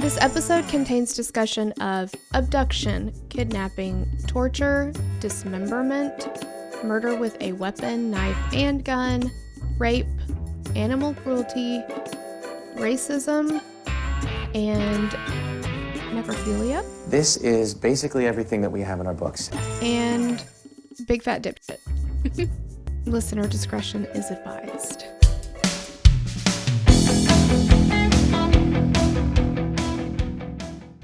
This episode contains discussion of abduction, kidnapping, torture, dismemberment, murder with a weapon, knife, and gun, rape, animal cruelty, racism, and necrophilia. This is basically everything that we have in our books. And big fat dipshit. Listener discretion is advised.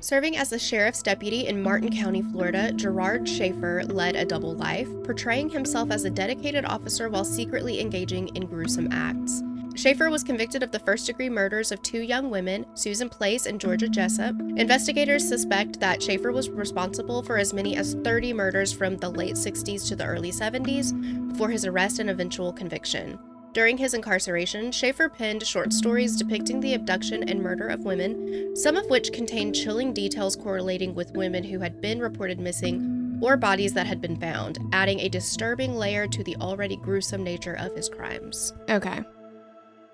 Serving as the sheriff's deputy in Martin County, Florida, Gerard Schaefer led a double life, portraying himself as a dedicated officer while secretly engaging in gruesome acts. Schaefer was convicted of the first-degree murders of 2 young women, Susan Place and Georgia Jessup. Investigators suspect that Schaefer was responsible for as many as 30 murders from the late 60s to the early 70s before his arrest and eventual conviction. During his incarceration, Schaefer penned short stories depicting the abduction and murder of women, some of which contained chilling details correlating with women who had been reported missing or bodies that had been found, adding a disturbing layer to the already gruesome nature of his crimes. Okay.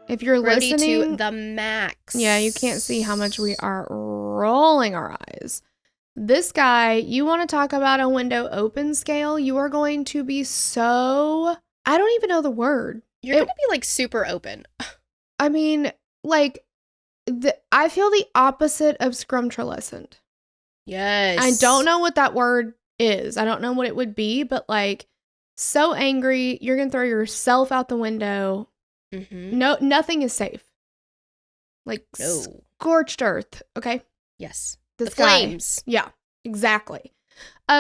If you're Grody listening to the max. Yeah, you can't see how much we are rolling our eyes. This guy, you want to talk about a window open scale? You are going to be so... I don't even know the word. You're going to be like super open. I mean, like, I feel the opposite of scrumtrolescent. Yes. I don't know what that word is. I don't know what it would be, but like, so angry, you're going to throw yourself out the window. Mm-hmm. No, nothing is safe. Like, No. Scorched earth, okay? Yes. This the guy. flames. Yeah, exactly.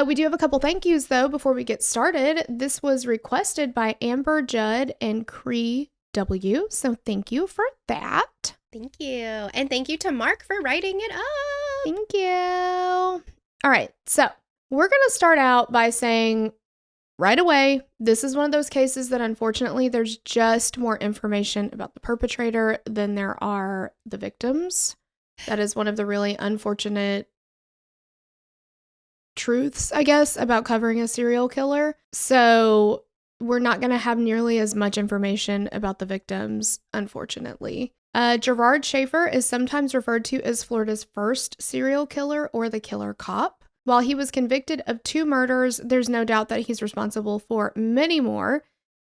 We do have a couple thank yous, though, before we get started. This was requested by Amber Judd and Cree W, so thank you for that. Thank you. And thank you to Mark for writing it up. Thank you. All right, so we're going to start out by saying right away, this is one of those cases that unfortunately there's just more information about the perpetrator than there are the victims. That is one of the really unfortunate truths, I guess, about covering a serial killer. So we're not going to have nearly as much information about the victims, unfortunately. Gerard Schaefer is sometimes referred to as Florida's first serial killer or the killer cop. While he was convicted of 2 murders, there's no doubt that he's responsible for many more.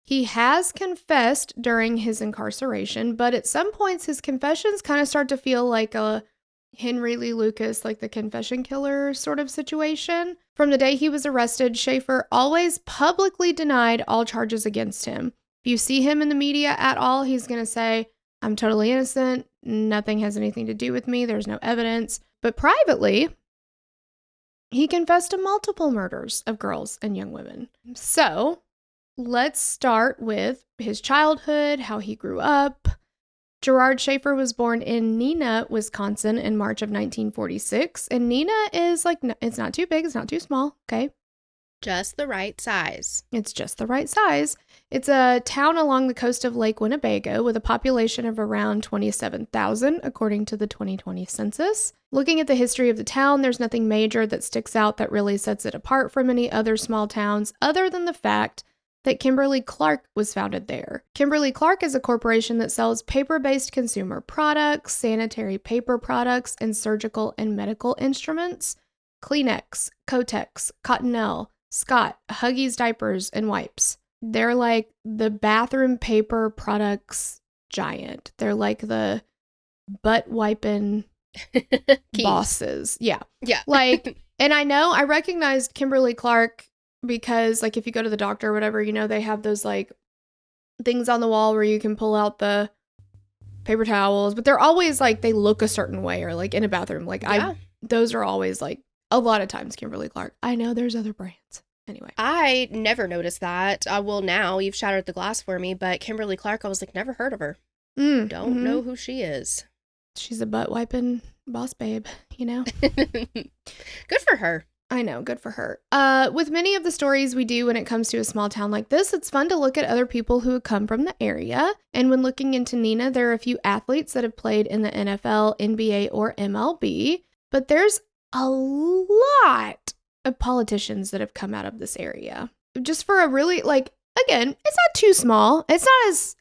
He has confessed during his incarceration, but at some points his confessions kind of start to feel like a Henry Lee Lucas, like the confession killer sort of situation. From the day he was arrested, Schaefer always publicly denied all charges against him. If you see him in the media at all, he's going to say, I'm totally innocent. Nothing has anything to do with me. There's no evidence. But privately, he confessed to multiple murders of girls and young women. So let's start with his childhood, how he grew up. Gerard Schaefer was born in Neenah, Wisconsin in March of 1946. And Neenah is like, it's not too big, it's not too small, okay? Just the right size. It's just the right size. It's a town along the coast of Lake Winnebago with a population of around 27,000, according to the 2020 census. Looking at the history of the town, there's nothing major that sticks out that really sets it apart from any other small towns, other than the fact that Kimberly-Clark was founded there. Kimberly-Clark is a corporation that sells paper-based consumer products, sanitary paper products, and surgical and medical instruments, Kleenex, Kotex, Cottonelle, Scott, Huggies diapers, and wipes. They're like the bathroom paper products giant. They're like the butt wiping bosses. Yeah. Yeah. Like, and I recognized Kimberly-Clark because, like, if you go to the doctor or whatever, you know, they have those, like, things on the wall where you can pull out the paper towels. But they're always, like, they look a certain way or, like, in a bathroom. Like, yeah. Those are always, like, a lot of times Kimberly-Clark. I know there's other brands. Anyway. I never noticed that. Well, now you've shattered the glass for me, but Kimberly-Clark, I was like, never heard of her. Don't know who she is. She's a butt-wiping boss babe, you know? Good for her. I know, good for her. With many of the stories we do when it comes to a small town like this, it's fun to look at other people who come from the area. And when looking into Neenah, there are a few athletes that have played in the NFL, NBA, or MLB. But there's a lot of politicians that have come out of this area. Just for a really, like, again, it's not too small. It's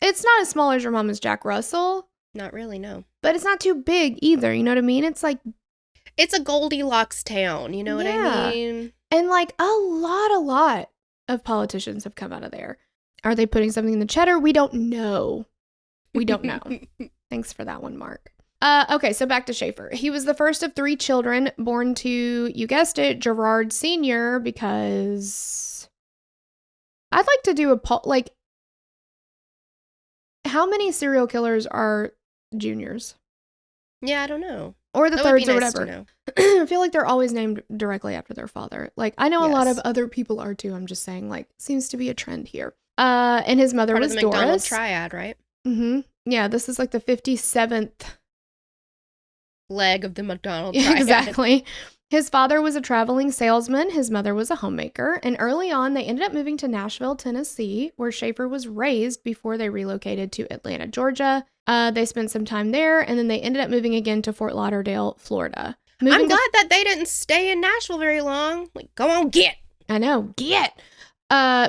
not as small as your mama's Jack Russell. Not really, no. But it's not too big either, you know what I mean? It's like It's a Goldilocks town, you know what I mean? And like a lot of politicians have come out of there. Are they putting something in the cheddar? We don't know. We don't know. Thanks for that one, Mark. Okay, so back to Schaefer. He was the first of 3 children born to, you guessed it, Gerard Sr., because I'd like to do how many serial killers are juniors? Yeah, I don't know. Or the That thirds would or be nice whatever. to know. I feel like they're always named directly after their father. Like, I know a lot of other people are too. I'm just saying, like, seems to be a trend here. And his mother Part was of the McDonald Doris. triad, right? Mm-hmm. Yeah, this is like the 57th leg of the McDonald triad. Exactly. His father was a traveling salesman. His mother was a homemaker. And early on, they ended up moving to Nashville, Tennessee, where Schaefer was raised before they relocated to Atlanta, Georgia. They spent some time there, and then they ended up moving again to Fort Lauderdale, Florida. I'm glad that they didn't stay in Nashville very long. Like, go on, get. I know, get.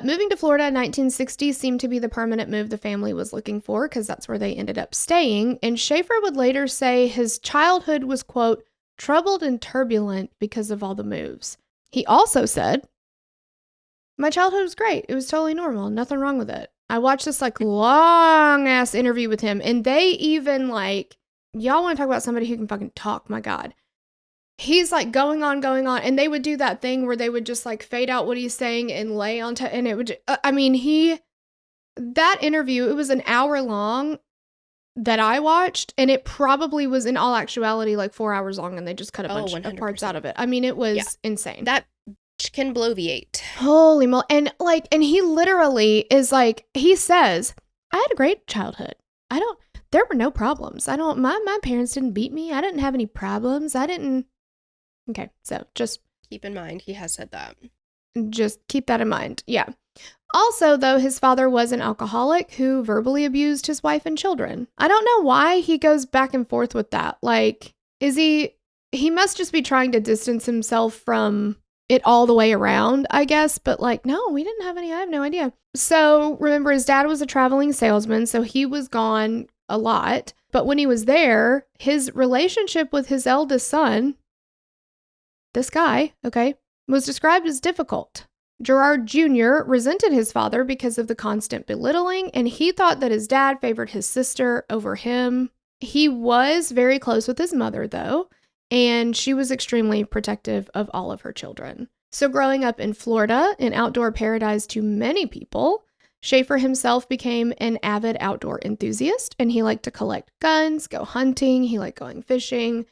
Moving to Florida in 1960 seemed to be the permanent move the family was looking for, because that's where they ended up staying. And Schaefer would later say his childhood was, quote, troubled and turbulent because of all the moves. He also said, my childhood was great. It was totally normal. Nothing wrong with it. I watched this like long ass interview with him, and they even like, y'all want to talk about somebody who can fucking talk, my God. He's like going on, and they would do that thing where they would just like fade out what he's saying and lay on and it would, that interview, it was an hour long that I watched, and it probably was in all actuality like 4 hours long, and they just cut a bunch of parts out of it. I mean, it was insane. That can bloviate. Holy moly. And he literally is like, he says, I had a great childhood. There were no problems. My parents didn't beat me. I didn't have any problems. Okay, so just keep in mind, he has said that. Just keep that in mind. Yeah. Also, though, his father was an alcoholic who verbally abused his wife and children. I don't know why he goes back and forth with that. Like, he must just be trying to distance himself from it all the way around, I guess. But like, no, we didn't have any. I have no idea. So remember, his dad was a traveling salesman, so he was gone a lot. But when he was there, his relationship with his eldest son, this guy, okay, was described as difficult. Gerard Jr. resented his father because of the constant belittling, and he thought that his dad favored his sister over him. He was very close with his mother, though, and she was extremely protective of all of her children. So growing up in Florida, an outdoor paradise to many people, Schaefer himself became an avid outdoor enthusiast, and he liked to collect guns, go hunting, he liked going fishing.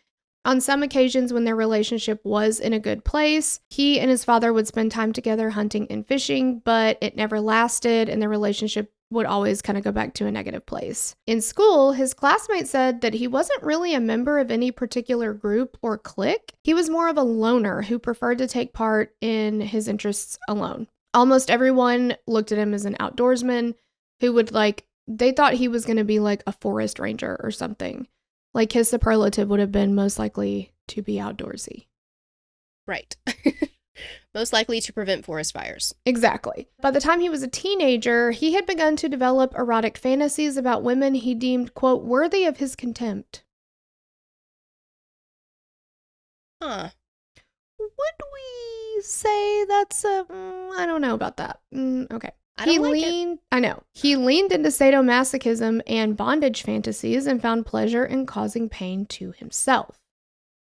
On some occasions when their relationship was in a good place, he and his father would spend time together hunting and fishing, but it never lasted, and their relationship would always kind of go back to a negative place. In school, his classmates said that he wasn't really a member of any particular group or clique. He was more of a loner who preferred to take part in his interests alone. Almost everyone looked at him as an outdoorsman who would they thought he was going to be like a forest ranger or something. Like his superlative would have been most likely to be outdoorsy. Right. Most likely to prevent forest fires. Exactly. By the time he was a teenager, he had begun to develop erotic fantasies about women he deemed, quote, worthy of his contempt. Huh. Would we say that's I don't know about that. Okay. He leaned into sadomasochism and bondage fantasies and found pleasure in causing pain to himself.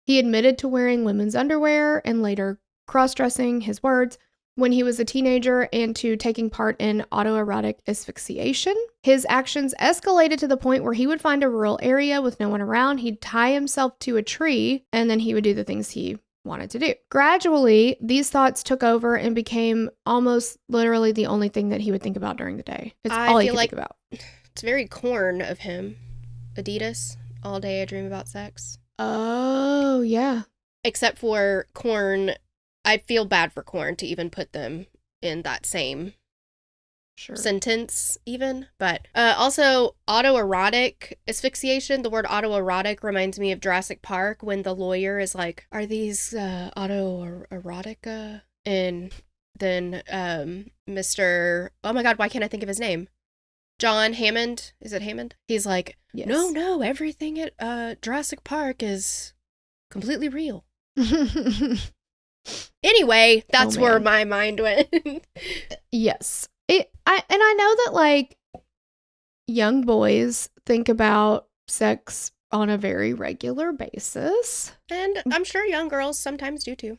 He admitted to wearing women's underwear and later cross-dressing, his words, when he was a teenager, and to taking part in autoerotic asphyxiation. His actions escalated to the point where he would find a rural area with no one around, he'd tie himself to a tree, and then he would do the things he wanted to do. Gradually, these thoughts took over and became almost literally the only thing that he would think about during the day. It's all he could think about. It's very Korn of him. Adidas, all day I dream about sex. Oh, yeah. Except for Korn, I feel bad for Korn to even put them in that same sentence even. But also autoerotic asphyxiation. The word autoerotic reminds me of Jurassic Park when the lawyer is like, are these autoerotic? And then Mr. Oh my God, why can't I think of his name? John Hammond. Is it Hammond? He's like, yes. No, everything at Jurassic Park is completely real. Anyway, that's where my mind went. Yes. I know that, like, young boys think about sex on a very regular basis. And I'm sure young girls sometimes do too.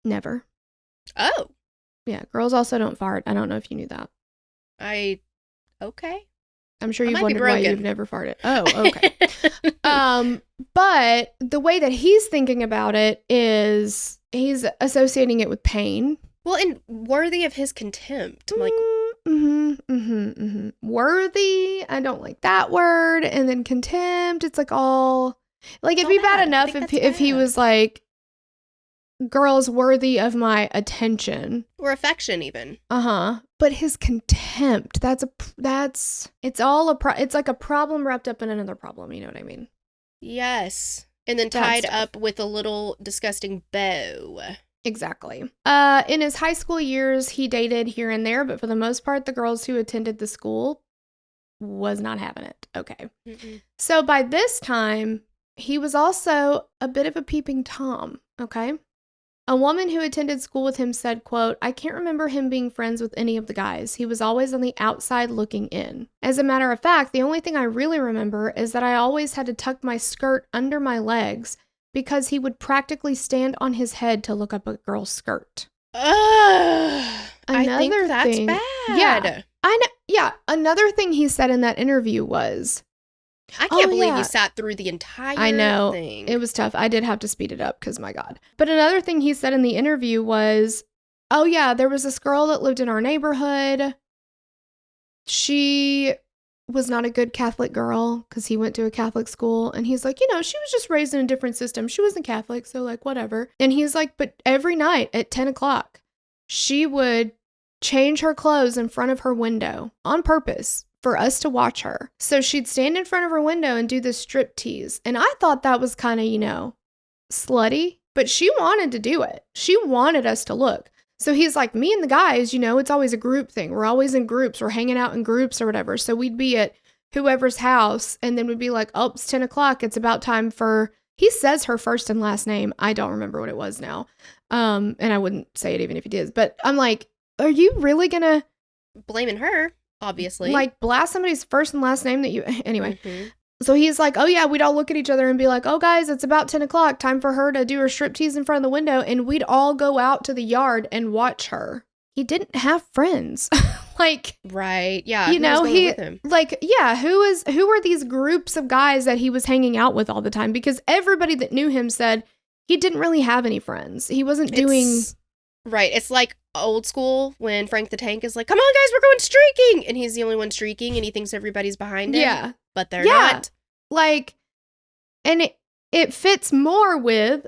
Never. Oh. Yeah, girls also don't fart. I don't know if you knew that. Okay. I'm sure you've wondered why you've never farted. Oh, okay. But the way that he's thinking about it is he's associating it with pain. Well, and worthy of his contempt. Like, worthy. I don't like that word. And then contempt. It's like all like it'd be bad enough if he was like, girls worthy of my attention or affection, even. But his contempt. It's like a problem wrapped up in another problem. You know what I mean? Yes. And then tied up with a little disgusting bow. Exactly. In his high school years, he dated here and there, but for the most part, the girls who attended the school was not having it. Okay. Mm-mm. So by this time, he was also a bit of a peeping Tom. Okay. A woman who attended school with him said, quote, "I can't remember him being friends with any of the guys. He was always on the outside looking in. As a matter of fact, the only thing I really remember is that I always had to tuck my skirt under my legs because he would practically stand on his head to look up a girl's skirt." I think that's bad. Yeah, I know. Yeah, another thing he said in that interview was, I can't believe you sat through the entire thing. I know. It was tough. I did have to speed it up because, my God. But another thing he said in the interview was, oh, yeah, there was this girl that lived in our neighborhood. She was not a good Catholic girl because he went to a Catholic school. And he's like, she was just raised in a different system. She wasn't Catholic, so, like, whatever. And he's like, but every night at 10 o'clock, she would change her clothes in front of her window on purpose for us to watch her. So she'd stand in front of her window and do this strip tease. And I thought that was kind of, slutty, but she wanted to do it. She wanted us to look. So he's like, me and the guys, it's always a group thing. We're always in groups. We're hanging out in groups or whatever. So we'd be at whoever's house and then we'd be like, oh, it's 10 o'clock. It's about time for, he says her first and last name. I don't remember what it was now. And I wouldn't say it even if he did. But I'm like, are you really going to? Blaming her. Obviously. Like, blast somebody's first and last name that you... Anyway. Mm-hmm. So he's like, oh, yeah, we'd all look at each other and be like, oh, guys, it's about 10 o'clock. Time for her to do her striptease in front of the window. And we'd all go out to the yard and watch her. He didn't have friends. Like... Right. Yeah. He... Like, yeah, who were these groups of guys that he was hanging out with all the time? Because everybody that knew him said he didn't really have any friends. He wasn't doing... Right. It's like old school when Frank the Tank is like, come on, guys, we're going streaking. And he's the only one streaking and he thinks everybody's behind him. Yeah. But they're not. Like, and it fits more with,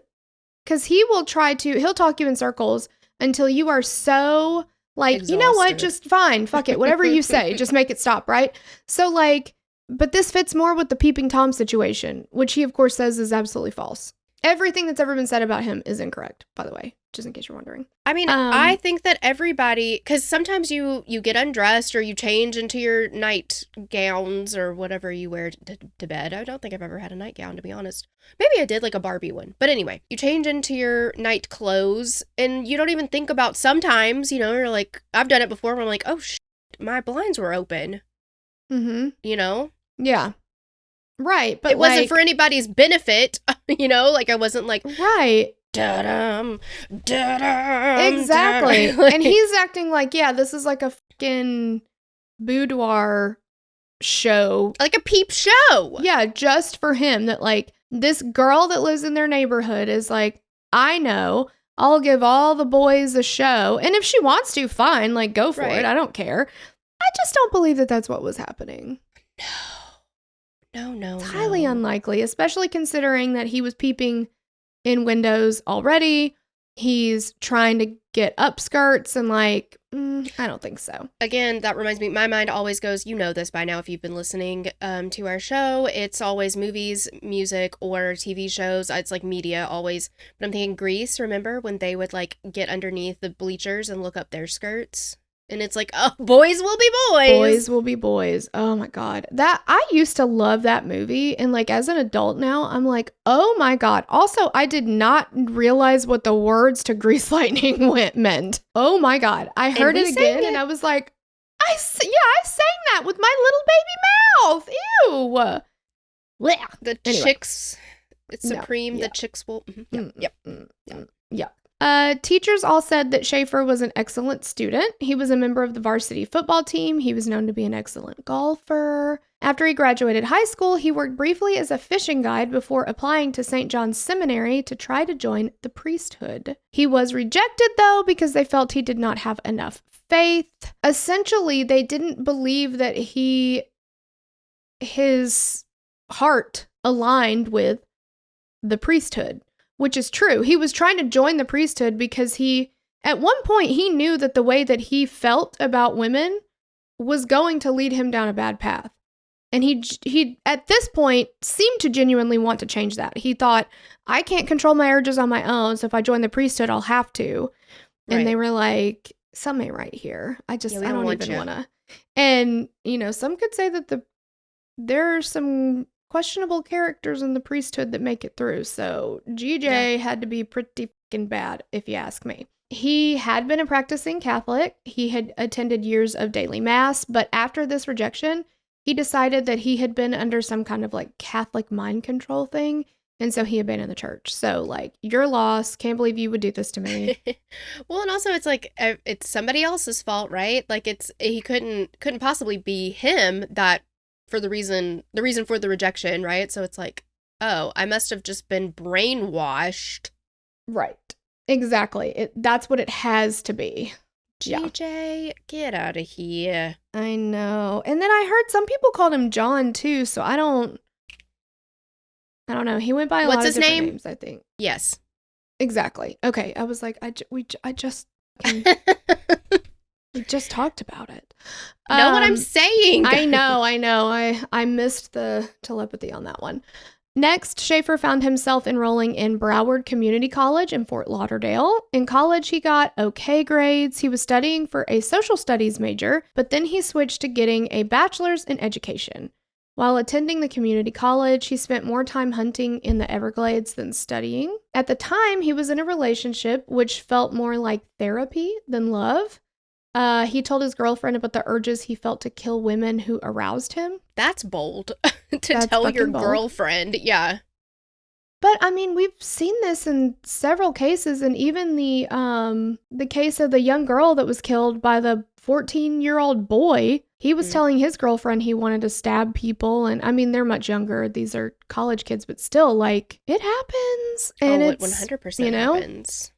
because he'll talk you in circles until you are so, like, exhausted. You know what, just fine, fuck it, whatever you say, just make it stop, right? So, like, but this fits more with the Peeping Tom situation, which he, of course, says is absolutely false. Everything that's ever been said about him is incorrect, by the way, just in case you're wondering. I mean, I think that everybody, because sometimes you get undressed or you change into your night gowns or whatever you wear to bed. I don't think I've ever had a nightgown, to be honest. Maybe I did, like a Barbie one. But anyway, you change into your night clothes and you don't even think about, sometimes, you're like, I've done it before where I'm like, oh, shit, my blinds were open. Mm-hmm. Yeah. Right, but it wasn't for anybody's benefit, like I wasn't like, right, da-dum, da-dum, exactly. da-dum. And he's acting like, yeah, this is like a fucking boudoir show, like a peep show. Yeah, just for him. That, like, this girl that lives in their neighborhood is like, I know, I'll give all the boys a show, and if she wants to, fine, like, go for it. I don't care. I just don't believe that that's what was happening. No. It's highly unlikely, especially considering that he was peeping in windows already. He's trying to get upskirts and, like, I don't think so. Again, that reminds me, my mind always goes, you know this by now if you've been listening to our show. It's always movies, music, or TV shows. It's like media always. But I'm thinking Grease, remember when they would, like, get underneath the bleachers and look up their skirts? And it's like, oh, boys will be boys. Boys will be boys. Oh my God. I used to love that movie. And like as an adult now, I'm like, oh my God. Also, I did not realize what the words to Grease Lightning meant. Oh my God. I heard it again and I was like, I sang that with my little baby mouth. Ew. Blech. The Anyway. chicks, it's supreme. Yeah. The chicks will. Yeah. Teachers all said that Schaefer was an excellent student. He was a member of the varsity football team. He was known to be an excellent golfer. After he graduated high school, he worked briefly as a fishing guide before applying to St. John's Seminary to try to join the priesthood. He was rejected, though, because they felt he did not have enough faith. Essentially, they didn't believe that his heart aligned with the priesthood. Which is true. He was trying to join the priesthood because at one point, he knew that the way that he felt about women was going to lead him down a bad path. And he at this point, seemed to genuinely want to change that. He thought, I can't control my urges on my own, so if I join the priesthood, I'll have to. And Right. they were like, something ain't right here. I don't even want to. And, some could say that there are some questionable characters in the priesthood that make it through. So GJ had to be pretty fucking bad, if you ask me. He had been a practicing Catholic. He had attended years of daily mass, but after this rejection, he decided that he had been under some kind of like Catholic mind control thing. And so he abandoned the church. So like, you're lost. Can't believe you would do this to me. Well, and also it's like, it's somebody else's fault, right? Like he couldn't possibly be him that for the reason for the rejection, right? So it's like, oh, I must have just been brainwashed. Right. Exactly. That's what it has to be. GJ, get out of here. I know. And then I heard some people called him John too, so I don't know. He went by a lot of different names, I think. Yes. Exactly. Okay. I was like, we just talked about it. Know what I'm saying? I know. I missed the telepathy on that one. Next, Schaefer found himself enrolling in Broward Community College in Fort Lauderdale. In college, he got okay grades. He was studying for a social studies major, but then he switched to getting a bachelor's in education. While attending the community college, he spent more time hunting in the Everglades than studying. At the time, he was in a relationship which felt more like therapy than love. He told his girlfriend about the urges he felt to kill women who aroused him. That's bold to tell your girlfriend. Yeah. But I mean, we've seen this in several cases, and even the case of the young girl that was killed by the 14-year-old boy. He was telling his girlfriend he wanted to stab people, and I mean, they're much younger. These are college kids, but still, like, it happens. And it 100% happens.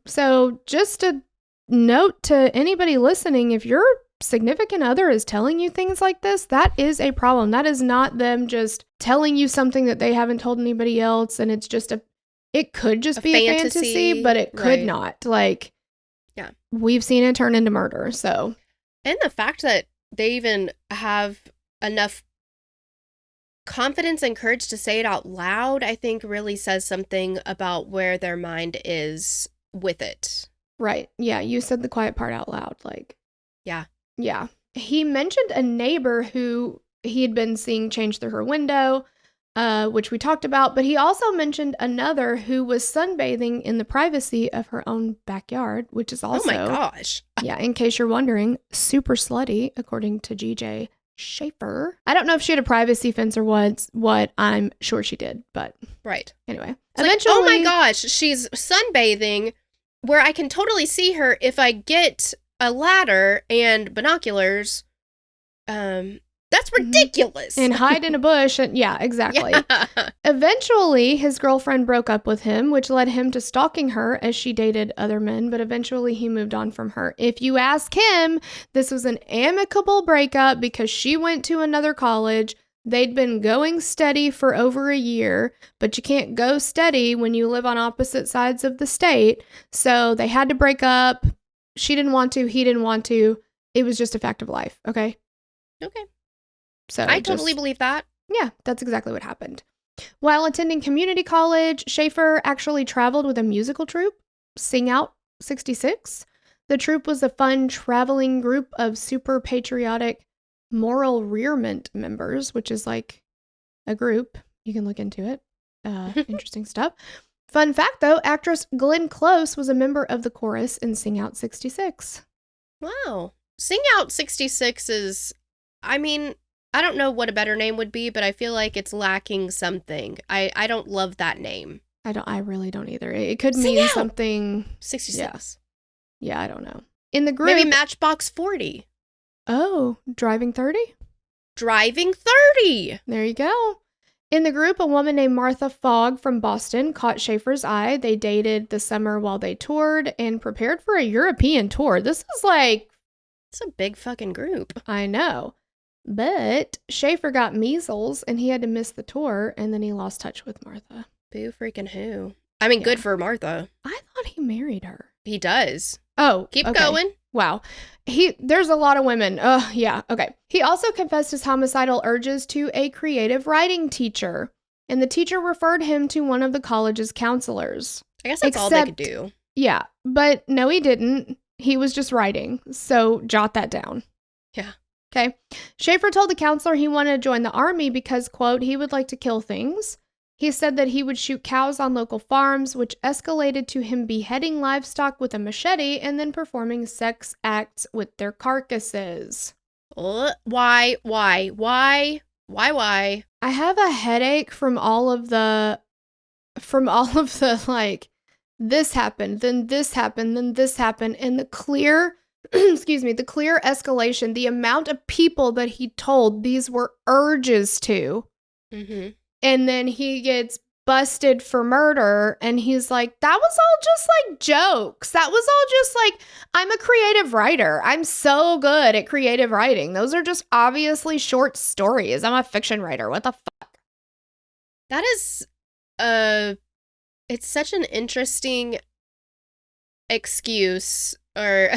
So just a note to anybody listening, if your significant other is telling you things like this, that is a problem. That is not them just telling you something that they haven't told anybody else, and it's just it could just be a fantasy, but it could not. Like, yeah, we've seen it turn into murder. So, and the fact that they even have enough confidence and courage to say it out loud, I think really says something about where their mind is with it. Right. Yeah, you said the quiet part out loud. Like, yeah. Yeah. He mentioned a neighbor who he had been seeing change through her window, which we talked about, but he also mentioned another who was sunbathing in the privacy of her own backyard, which is also, oh my gosh. Yeah, in case you're wondering, super slutty, according to GJ Schaefer. I don't know if she had a privacy fence or what. I'm sure she did, but right. Anyway. It's eventually, like, oh my gosh, she's sunbathing where I can totally see her if I get a ladder and binoculars. That's ridiculous. And hide in a bush. And yeah, exactly. Yeah. Eventually, his girlfriend broke up with him, which led him to stalking her as she dated other men, but eventually he moved on from her. If you ask him, this was an amicable breakup because she went to another college. They'd been going steady for over a year, but you can't go steady when you live on opposite sides of the state. So they had to break up. She didn't want to. He didn't want to. It was just a fact of life. Okay? Okay. So I totally believe that. Yeah, that's exactly what happened. While attending community college, Schaefer actually traveled with a musical troupe, Sing Out 66. The troupe was a fun traveling group of super patriotic moral rearment members, which is like a group. You can look into it. Interesting stuff. Fun fact, though, actress Glenn Close was a member of the chorus in Sing Out 66. Wow. Sing Out 66 is, I mean, I don't know what a better name would be, but I feel like it's lacking something. I don't love that name. I really don't either. It could Sing mean Out. something. 66. Yeah, I don't know. In the group. Maybe Matchbox 40. Oh, Driving 30? Driving 30. There you go. In the group, a woman named Martha Fogg from Boston caught Schaefer's eye. They dated the summer while they toured and prepared for a European tour. This is like... It's a big fucking group. I know. But Schaefer got measles and he had to miss the tour, and then he lost touch with Martha. Boo freaking who. I mean, good for Martha. I thought he married her. He does. Oh, Keep okay. going. Wow. There's a lot of women. Yeah, okay. He also confessed his homicidal urges to a creative writing teacher, and the teacher referred him to one of the college's counselors. I guess that's all they could do. Yeah, but no, he didn't. He was just writing, so jot that down. Yeah. Okay. Schaefer told the counselor he wanted to join the army because, quote, he would like to kill things. He said that he would shoot cows on local farms, which escalated to him beheading livestock with a machete and then performing sex acts with their carcasses. Why? I have a headache from all of the, like, this happened, then this happened, then this happened, and the clear, the clear escalation, the amount of people that he told these were urges to. Mm-hmm. And then he gets busted for murder, and he's like, that was all just like jokes. That was all just like, I'm a creative writer. I'm so good at creative writing. Those are just obviously short stories. I'm a fiction writer. What the fuck? That is, it's such an interesting excuse, or,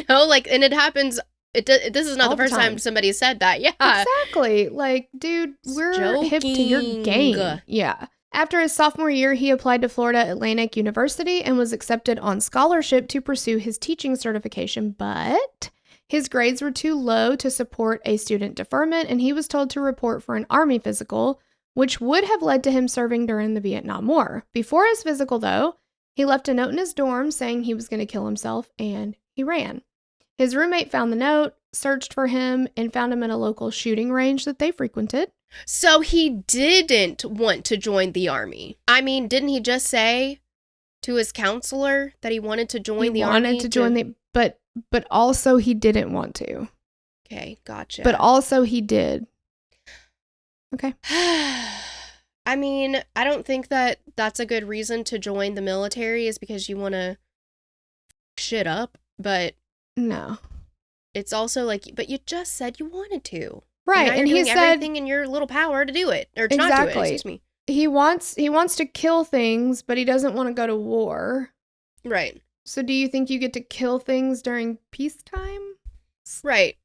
like, and it happens. This is not the first time somebody said that. Yeah. Exactly. Like, dude, we're hip to your game. Yeah. After his sophomore year, he applied to Florida Atlantic University and was accepted on scholarship to pursue his teaching certification, but his grades were too low to support a student deferment, and he was told to report for an Army physical, which would have led to him serving during the Vietnam War. Before his physical, though, he left a note in his dorm saying he was going to kill himself, and he ran. His roommate found the note, searched for him, and found him at a local shooting range that they frequented. So he didn't want to join the army. I mean, didn't he just say to his counselor that he wanted to join the army? He wanted to join the, but also he didn't want to. Okay, gotcha. But also he did. Okay. I mean, I don't think that that's a good reason to join the military is because you want to shit up, but no. It's also like, but you just said you wanted to. Right, and he said everything in your little power to do it, or to not do it, excuse me. He wants to kill things, but he doesn't want to go to war. Right. So do you think you get to kill things during peacetime? Right.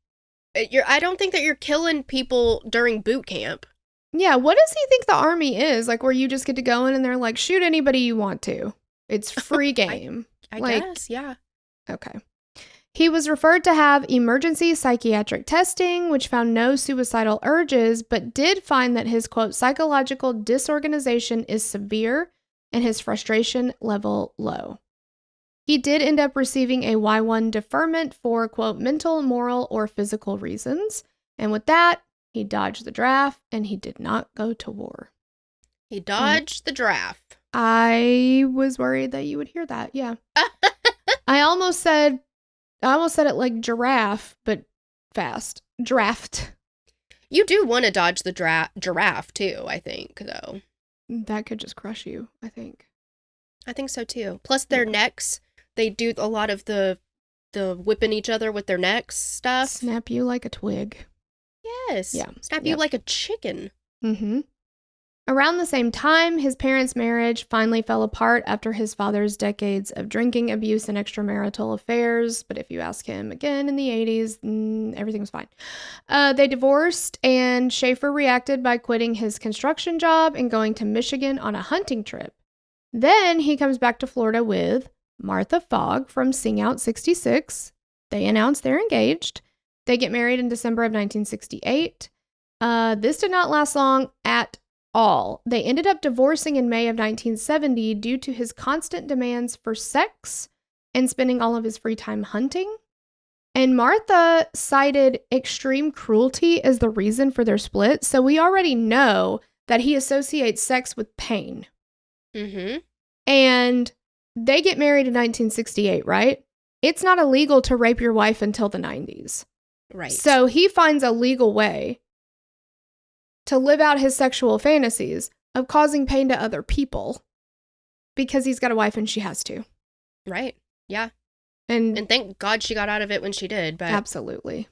I don't think that you're killing people during boot camp. Yeah, what does he think the army is? Like, where you just get to go in and they're like, shoot anybody you want to. It's free game. I guess, yeah. Okay. He was referred to have emergency psychiatric testing, which found no suicidal urges, but did find that his, quote, psychological disorganization is severe and his frustration level low. He did end up receiving a Y1 deferment for, quote, mental, moral, or physical reasons. And with that, he dodged the draft and he did not go to war. He dodged the draft. I was worried that you would hear that. Yeah. I almost said it like giraffe, but fast. Draft. You do want to dodge the giraffe, too, I think, though. That could just crush you, I think. I think so, too. Plus, their necks, they do a lot of the whipping each other with their necks stuff. Snap you like a twig. Yes. Yeah. Snap you like a chicken. Mm-hmm. Around the same time, his parents' marriage finally fell apart after his father's decades of drinking, abuse, and extramarital affairs. But if you ask him again in the 80s, everything was fine. They divorced, and Schaefer reacted by quitting his construction job and going to Michigan on a hunting trip. Then he comes back to Florida with Martha Fogg from Sing Out 66. They announce they're engaged. They get married in December of 1968. This did not last long at all. They ended up divorcing in May of 1970 due to his constant demands for sex and spending all of his free time hunting. And Martha cited extreme cruelty as the reason for their split. So we already know that he associates sex with pain. Mm-hmm. And they get married in 1968, right? It's not illegal to rape your wife until the 90s. Right. So he finds a legal way to live out his sexual fantasies of causing pain to other people because he's got a wife and she has to. Right. Yeah. And thank God she got out of it when she did. But absolutely.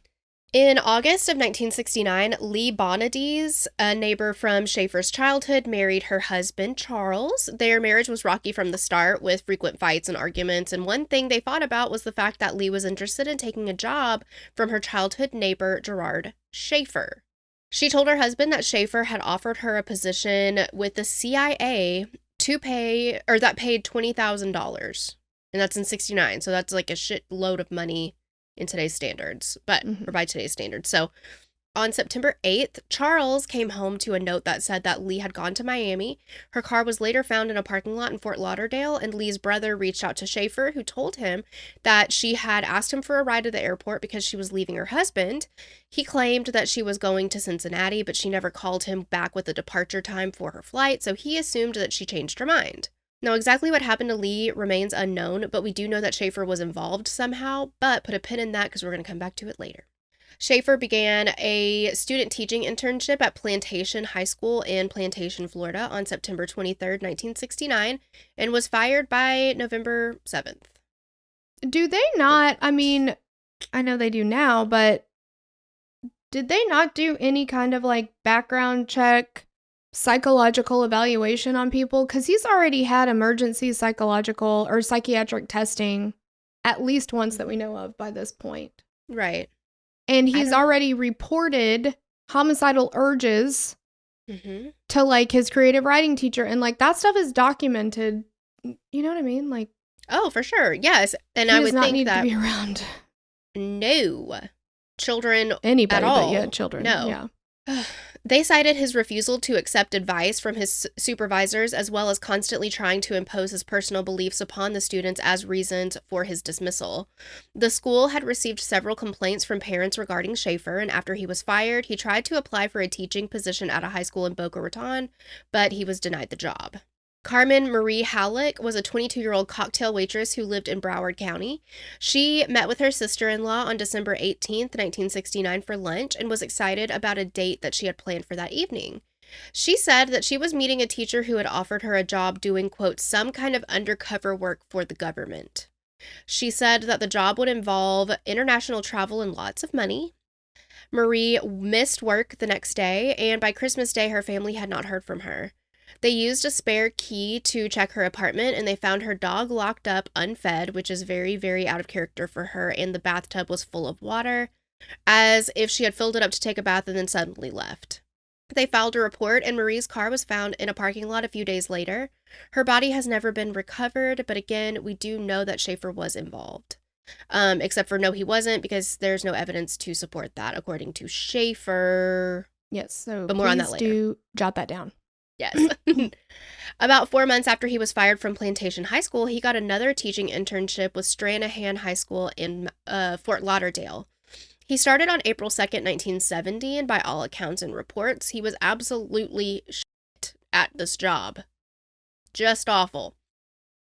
In August of 1969, Lee Bonadies, a neighbor from Schaefer's childhood, married her husband, Charles. Their marriage was rocky from the start, with frequent fights and arguments, and one thing they fought about was the fact that Lee was interested in taking a job from her childhood neighbor, Gerard Schaefer. She told her husband that Schaefer had offered her a position with the CIA that paid $20,000, and that's in 69, so that's like a shitload of money in today's standards, or by today's standards. So on September 8th, Charles came home to a note that said that Lee had gone to Miami. Her car was later found in a parking lot in Fort Lauderdale, and Lee's brother reached out to Schaefer, who told him that she had asked him for a ride to the airport because she was leaving her husband. He claimed that she was going to Cincinnati, but she never called him back with a departure time for her flight, so he assumed that she changed her mind. Now, exactly what happened to Lee remains unknown, but we do know that Schaefer was involved somehow, but put a pin in that because we're going to come back to it later. Schaefer began a student teaching internship at Plantation High School in Plantation, Florida on September 23rd, 1969, and was fired by November 7th. Do they not, I mean, I know they do now, but did they not do any kind of like background check, psychological evaluation on people? Because he's already had emergency psychological or psychiatric testing at least once that we know of by this point. Right. And he's already reported homicidal urges to like his creative writing teacher. And like that stuff is documented. You know what I mean? Like, oh, for sure. Yes. And he I does would not think need that to be around no children anybody, at all. but yeah, children. No. Yeah. They cited his refusal to accept advice from his supervisors, as well as constantly trying to impose his personal beliefs upon the students as reasons for his dismissal. The school had received several complaints from parents regarding Schaefer, and after he was fired, he tried to apply for a teaching position at a high school in Boca Raton, but he was denied the job. Carmen Marie Halleck was a 22-year-old cocktail waitress who lived in Broward County. She met with her sister-in-law on December 18th, 1969 for lunch and was excited about a date that she had planned for that evening. She said that she was meeting a teacher who had offered her a job doing, quote, some kind of undercover work for the government. She said that the job would involve international travel and lots of money. Marie missed work the next day, and by Christmas Day, her family had not heard from her. They used a spare key to check her apartment, and they found her dog locked up, unfed, which is very, very out of character for her, and the bathtub was full of water, as if she had filled it up to take a bath and then suddenly left. They filed a report, and Marie's car was found in a parking lot a few days later. Her body has never been recovered, but again, we do know that Schaefer was involved. Except for no, he wasn't, because there's no evidence to support that, according to Schaefer. Yes, so but more on that later. Do jot that down. Yes. About 4 months after he was fired from Plantation High School, he got another teaching internship with Stranahan High School in Fort Lauderdale. He started on April 2nd, 1970, and by all accounts and reports, he was absolutely shit at this job. Just awful.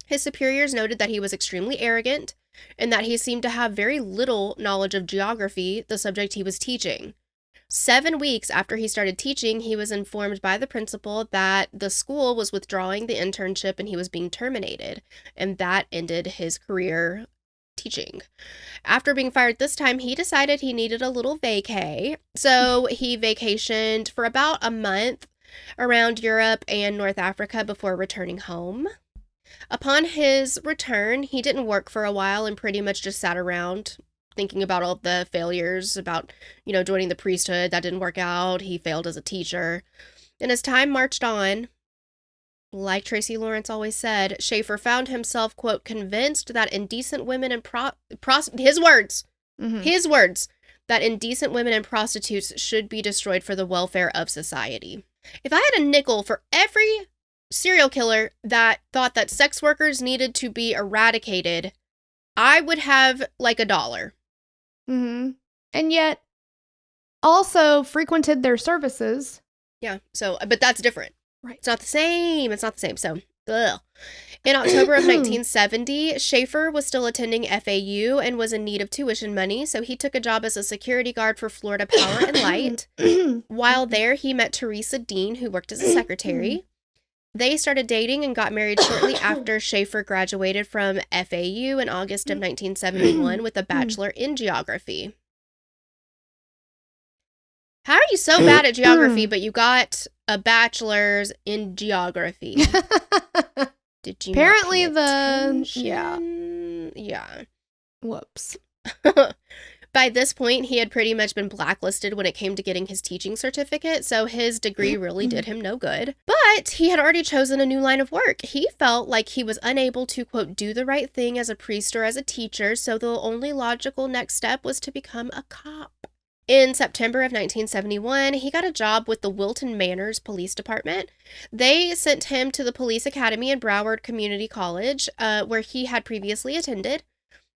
His superiors noted that he was extremely arrogant and that he seemed to have very little knowledge of geography, the subject he was teaching. 7 weeks after he started teaching, he was informed by the principal that the school was withdrawing the internship and he was being terminated, and that ended his career teaching. After being fired this time, he decided he needed a little vacay, so he vacationed for about a month around Europe and North Africa before returning home. Upon his return, he didn't work for a while and pretty much just sat around thinking about all the failures, about, joining the priesthood. That didn't work out. He failed as a teacher. And as time marched on, Like Tracy Lawrence always said, Schaefer found himself, quote, convinced that indecent women and his words, that indecent women and prostitutes should be destroyed for the welfare of society. If I had a nickel for every serial killer that thought that sex workers needed to be eradicated, I would have like $1. And yet also frequented their services. Yeah, so, but that's different. Right. It's not the same. So, ugh. In October of 1970, Schaefer was still attending FAU and was in need of tuition money, so he took a job as a security guard for Florida Power and Light. While there, he met Teresa Dean, who worked as a secretary. They started dating and got married shortly after Schaefer graduated from FAU in August of 1971 with a bachelor in geography. How are you so bad at geography, but you got a bachelor's in geography? Did you apparently Yeah. Whoops. By this point, he had pretty much been blacklisted when it came to getting his teaching certificate, so his degree really did him no good. But he had already chosen a new line of work. He felt like he was unable to, quote, do the right thing as a priest or as a teacher, so the only logical next step was to become a cop. In September of 1971, he got a job with the Wilton Manors Police Department. They sent him to the police academy in Broward Community College, where he had previously attended.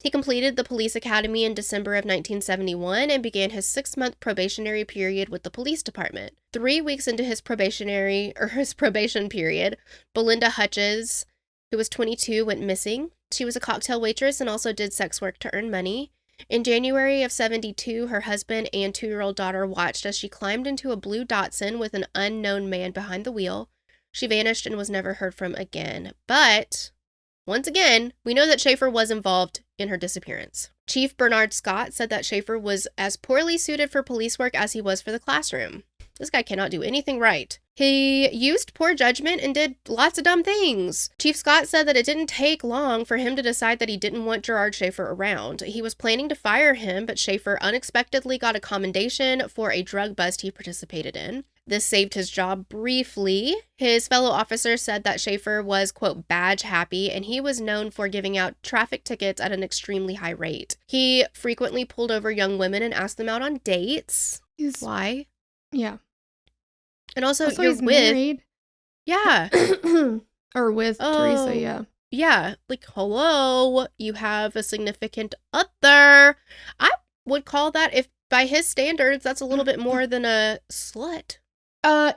He completed the police academy in December of 1971 and began his 6-month probationary period with the police department. 3 weeks into his probation period, Belinda Hutches, who was 22, went missing. She was a cocktail waitress and also did sex work to earn money. In January of 72, her husband and 2-year-old daughter watched as she climbed into a blue Datsun with an unknown man behind the wheel. She vanished and was never heard from again. But once again, we know that Schaefer was involved in her disappearance. Chief Bernard Scott said that Schaefer was as poorly suited for police work as he was for the classroom. This guy cannot do anything right. He used poor judgment and did lots of dumb things. Chief Scott said that it didn't take long for him to decide that he didn't want Gerard Schaefer around. He was planning to fire him, but Schaefer unexpectedly got a commendation for a drug bust he participated in. This saved his job briefly. His fellow officer said that Schaefer was, quote, badge happy, and he was known for giving out traffic tickets at an extremely high rate. He frequently pulled over young women and asked them out on dates. Why? Yeah. And also you're he's married. Yeah. Or with Teresa, yeah. Yeah. Like, hello, you have a significant other. I would call that, if by his standards, that's a little bit more than a slut.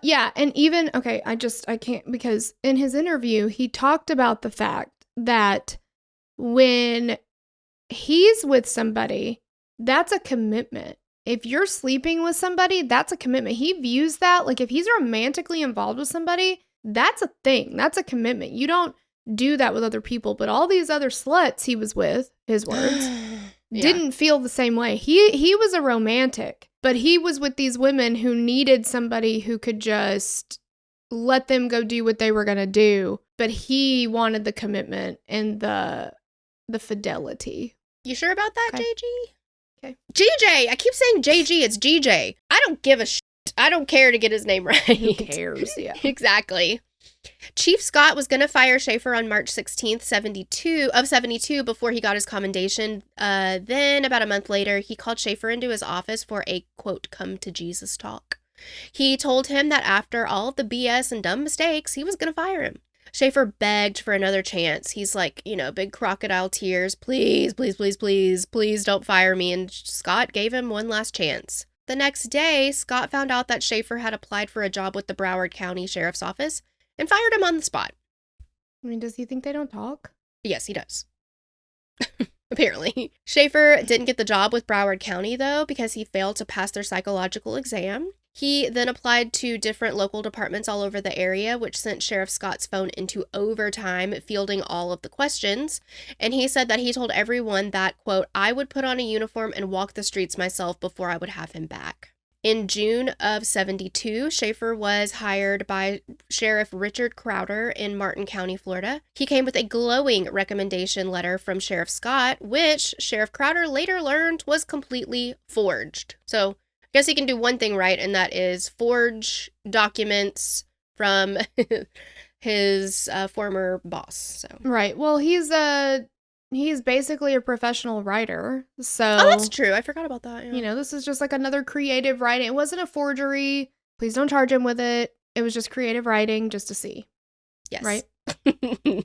Yeah, and even, okay, I can't, because in his interview, he talked about the fact that when he's with somebody, that's a commitment. If you're sleeping with somebody, that's a commitment. He views that, like, if he's romantically involved with somebody, that's a thing. That's a commitment. You don't do that with other people, but all these other sluts he was with, his words, didn't feel the same way. He was a romantic, but he was with these women who needed somebody who could just let them go do what they were going to do, but he wanted the commitment and the fidelity. You sure about that, Okay. JG? Okay. GJ! I keep saying JG, it's GJ. I don't give a shit. I don't care to get his name right. Who cares? Yeah. Exactly. Chief Scott was going to fire Schaefer on March 16th, 72 before he got his commendation. Then about a month later, he called Schaefer into his office for a, quote, come to Jesus talk. He told him that after all of the BS and dumb mistakes, he was going to fire him. Schaefer begged for another chance. He's like, big crocodile tears. Please, please, please, please, please don't fire me. And Scott gave him one last chance. The next day, Scott found out that Schaefer had applied for a job with the Broward County Sheriff's Office and fired him on the spot. I mean, does he think they don't talk? Yes, he does. Apparently. Schaefer didn't get the job with Broward County, though, because he failed to pass their psychological exam. He then applied to different local departments all over the area, which sent Sheriff Scott's phone into overtime, fielding all of the questions. And he said that he told everyone that, quote, I would put on a uniform and walk the streets myself before I would have him back. In June of 72, Schaefer was hired by Sheriff Richard Crowder in Martin County, Florida. He came with a glowing recommendation letter from Sheriff Scott, which Sheriff Crowder later learned was completely forged. So I guess he can do one thing right, and that is forge documents from his former boss. So Right. Well, he's basically a professional writer. So oh, that's true. I forgot about that. Yeah. You know, this is just like another creative writing. It wasn't a forgery. Please don't charge him with it. It was just creative writing just to see. Yes. Right?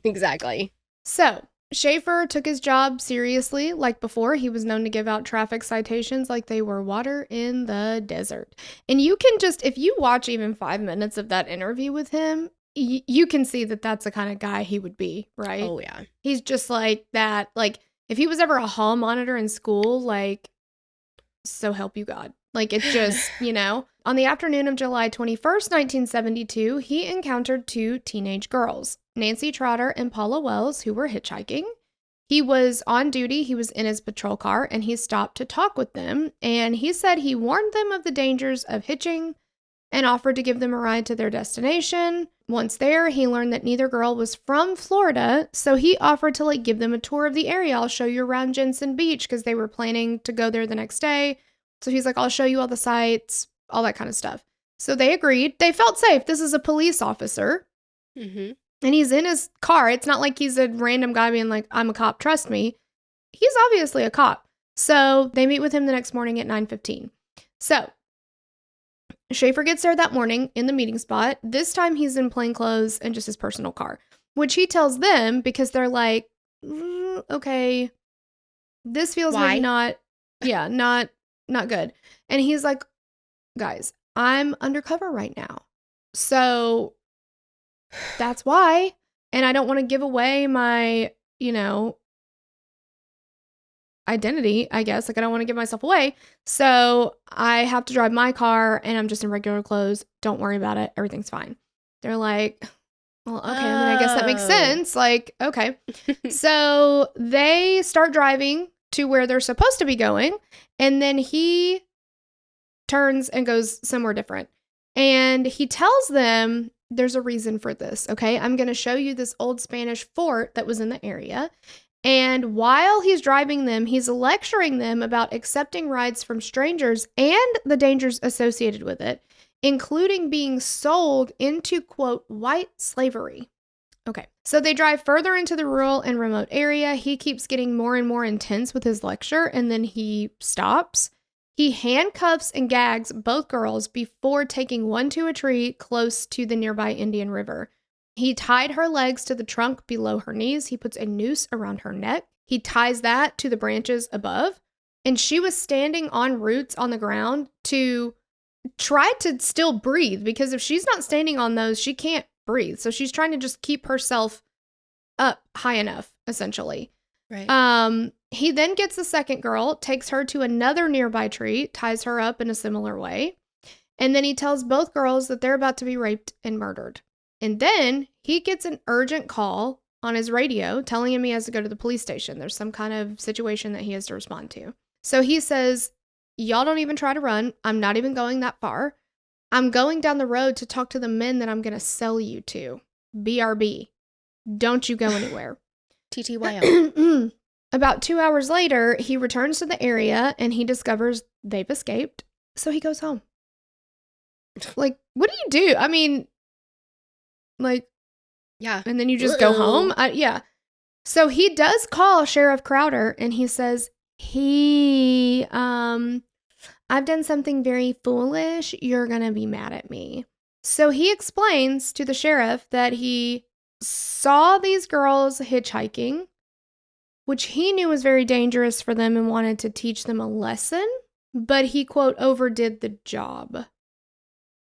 Exactly. So, Schaefer took his job seriously. Like before, he was known to give out traffic citations like they were water in the desert. And you can just, if you watch even 5 minutes of that interview with him, you can see that that's the kind of guy he would be, right? Oh, yeah. He's just like that. Like, if he was ever a hall monitor in school, like, so help you God. Like, it just, On the afternoon of July 21st, 1972, he encountered 2 teenage girls, Nancy Trotter and Paula Wells, who were hitchhiking. He was on duty. He was in his patrol car, and he stopped to talk with them. And he said he warned them of the dangers of hitching and offered to give them a ride to their destination. Once there, he learned that neither girl was from Florida, so he offered to give them a tour of the area. I'll show you around Jensen Beach, because they were planning to go there the next day. So he's like, I'll show you all the sights, all that kind of stuff. So they agreed. They felt safe. This is a police officer. Mm-hmm. And he's in his car. It's not like he's a random guy being like, I'm a cop, trust me. He's obviously a cop. So they meet with him the next morning at 9:15. So Schaefer gets there that morning in the meeting spot. This time he's in plain clothes and just his personal car, which he tells them because they're like, okay, this feels maybe not good. And he's like, guys, I'm undercover right now. So that's why. And I don't want to give away my, identity, I guess. Like, I don't want to give myself away. So I have to drive my car and I'm just in regular clothes. Don't worry about it. Everything's fine. They're like, well, okay. I guess that makes sense. Like, okay. So they start driving to where they're supposed to be going. And then he turns and goes somewhere different. And he tells them there's a reason for this. Okay. I'm going to show you this old Spanish fort that was in the area. And while he's driving them, he's lecturing them about accepting rides from strangers and the dangers associated with it, including being sold into, quote, white slavery. Okay, so they drive further into the rural and remote area. He keeps getting more and more intense with his lecture, and then he stops. He handcuffs and gags both girls before taking one to a tree close to the nearby Indian River. He tied her legs to the trunk below her knees. He puts a noose around her neck. He ties that to the branches above. And she was standing on roots on the ground to try to still breathe, because if she's not standing on those, she can't breathe. So she's trying to just keep herself up high enough, essentially. Right. He then gets the second girl, takes her to another nearby tree, ties her up in a similar way. And then he tells both girls that they're about to be raped and murdered. And then he gets an urgent call on his radio telling him he has to go to the police station. There's some kind of situation that he has to respond to. So he says, y'all don't even try to run. I'm not even going that far. I'm going down the road to talk to the men that I'm going to sell you to. BRB. Don't you go anywhere. TTYL. About 2 hours later, he returns to the area and he discovers they've escaped. So he goes home. Like, what do you do? I mean, like, yeah. And then you just go home? Yeah. So he does call Sheriff Crowder and he says, I've done something very foolish. You're going to be mad at me. So he explains to the sheriff that he saw these girls hitchhiking, which he knew was very dangerous for them and wanted to teach them a lesson, but he, quote, overdid the job.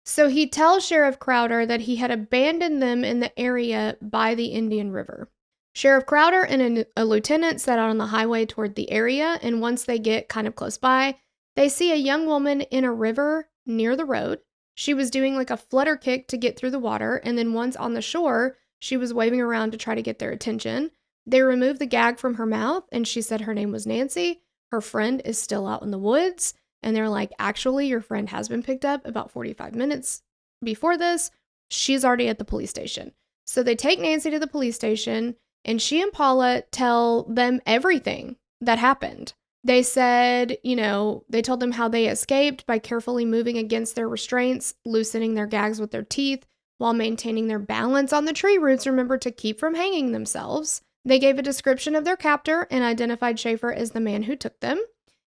So he tells Sheriff Crowder that he had abandoned them in the area by the Indian River. Sheriff Crowder and a lieutenant set out on the highway toward the area, and once they get kind of close by, they see a young woman in a river near the road. She was doing like a flutter kick to get through the water, and then once on the shore, she was waving around to try to get their attention. They removed the gag from her mouth, and she said her name was Nancy. Her friend is still out in the woods. And they're like, actually, your friend has been picked up about 45 minutes before this. She's already at the police station. So they take Nancy to the police station, and she and Paula tell them everything that happened. They said, they told them how they escaped by carefully moving against their restraints, loosening their gags with their teeth, while maintaining their balance on the tree roots, remembered to keep from hanging themselves. They gave a description of their captor and identified Schaefer as the man who took them.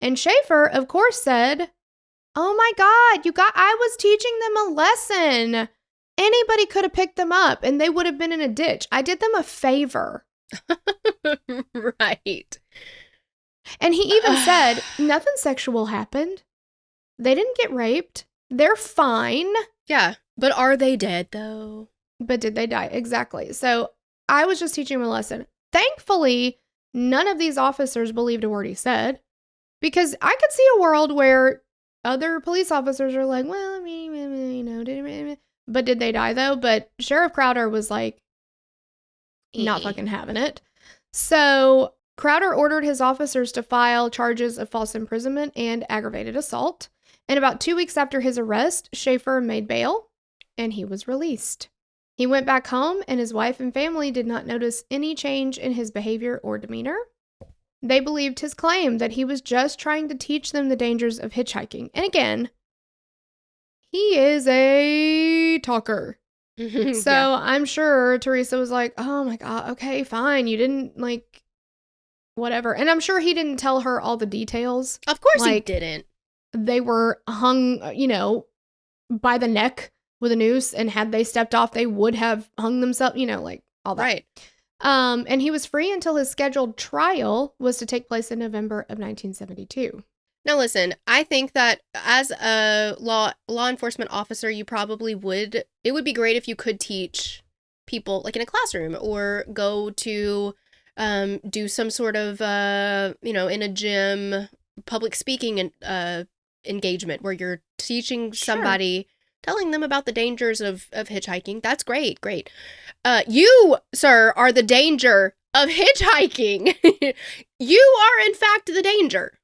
And Schaefer, of course, said, "Oh my God, I was teaching them a lesson. Anybody could have picked them up and they would have been in a ditch. I did them a favor." Right. And he even said, nothing sexual happened. They didn't get raped. They're fine. Yeah. But are they dead, though? But did they die? Exactly. So I was just teaching him a lesson. Thankfully, none of these officers believed a word he said. Because I could see a world where other police officers are like, well, I mean, you know, but did they die, though? But Sheriff Crowder was like, not fucking having it. So Crowder ordered his officers to file charges of false imprisonment and aggravated assault. And about 2 weeks after his arrest, Schaefer made bail and he was released. He went back home and his wife and family did not notice any change in his behavior or demeanor. They believed his claim that he was just trying to teach them the dangers of hitchhiking. And again, he is a talker. So yeah. I'm sure Teresa was like, oh my God, okay, fine. You didn't like, whatever. And I'm sure he didn't tell her all the details. Of course he didn't. They were hung, you know, by the neck with a noose. And had they stepped off, they would have hung themselves, you know, like all that. Right. And he was free until his scheduled trial was to take place in November of 1972. Now, listen, I think that as a law enforcement officer, you probably would. It would be great if you could teach people like in a classroom or go to do some sort of, you know, in a gym, public speaking engagement where you're teaching somebody, telling them about the dangers of hitchhiking. That's great. Great. You, sir, are the danger of hitchhiking. You are, in fact, the danger.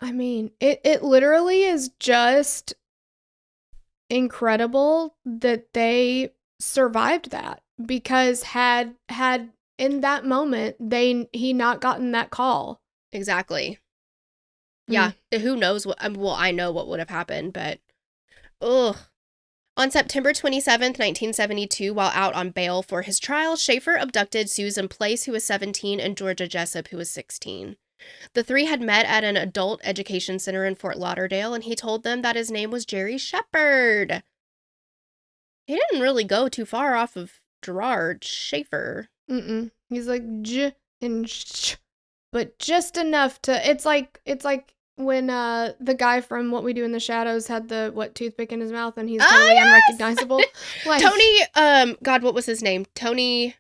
I mean, it literally is just incredible that they survived that, because had in that moment he not gotten that call. Exactly. Yeah. Who knows what? Well, I know what would have happened, but ugh. On September 27th, 1972, while out on bail for his trial, Schaefer abducted Susan Place, who was 17, and Georgia Jessup, who was 16. The three had met at an adult education center in Fort Lauderdale, and he told them that his name was Jerry Shepard. He didn't really go too far off of Gerard Schaefer. He's like J and sh, but just enough to. It's like when the guy from What We Do in the Shadows had the toothpick in his mouth and he's totally unrecognizable. Like, Tony, God, what was his name? Tony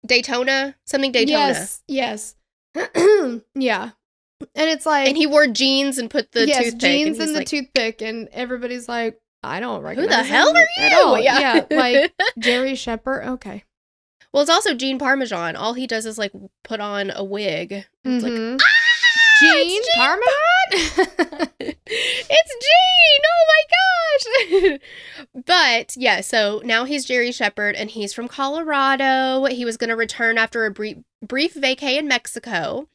Daytona? Something Daytona. Yes. Yeah. And it's like, and he wore jeans and put the toothpick. Jeans and the toothpick, and everybody's like, I don't recognize who the hell are you? At all. Yeah, like Jerry Shepard. Okay. Well, it's also Gene Parmesan. All he does is like put on a wig. It's like, Gene Parmesan? It's Gene! Oh my gosh! But yeah, so now he's Jerry Shepard and he's from Colorado. He was going to return after a brief vacay in Mexico.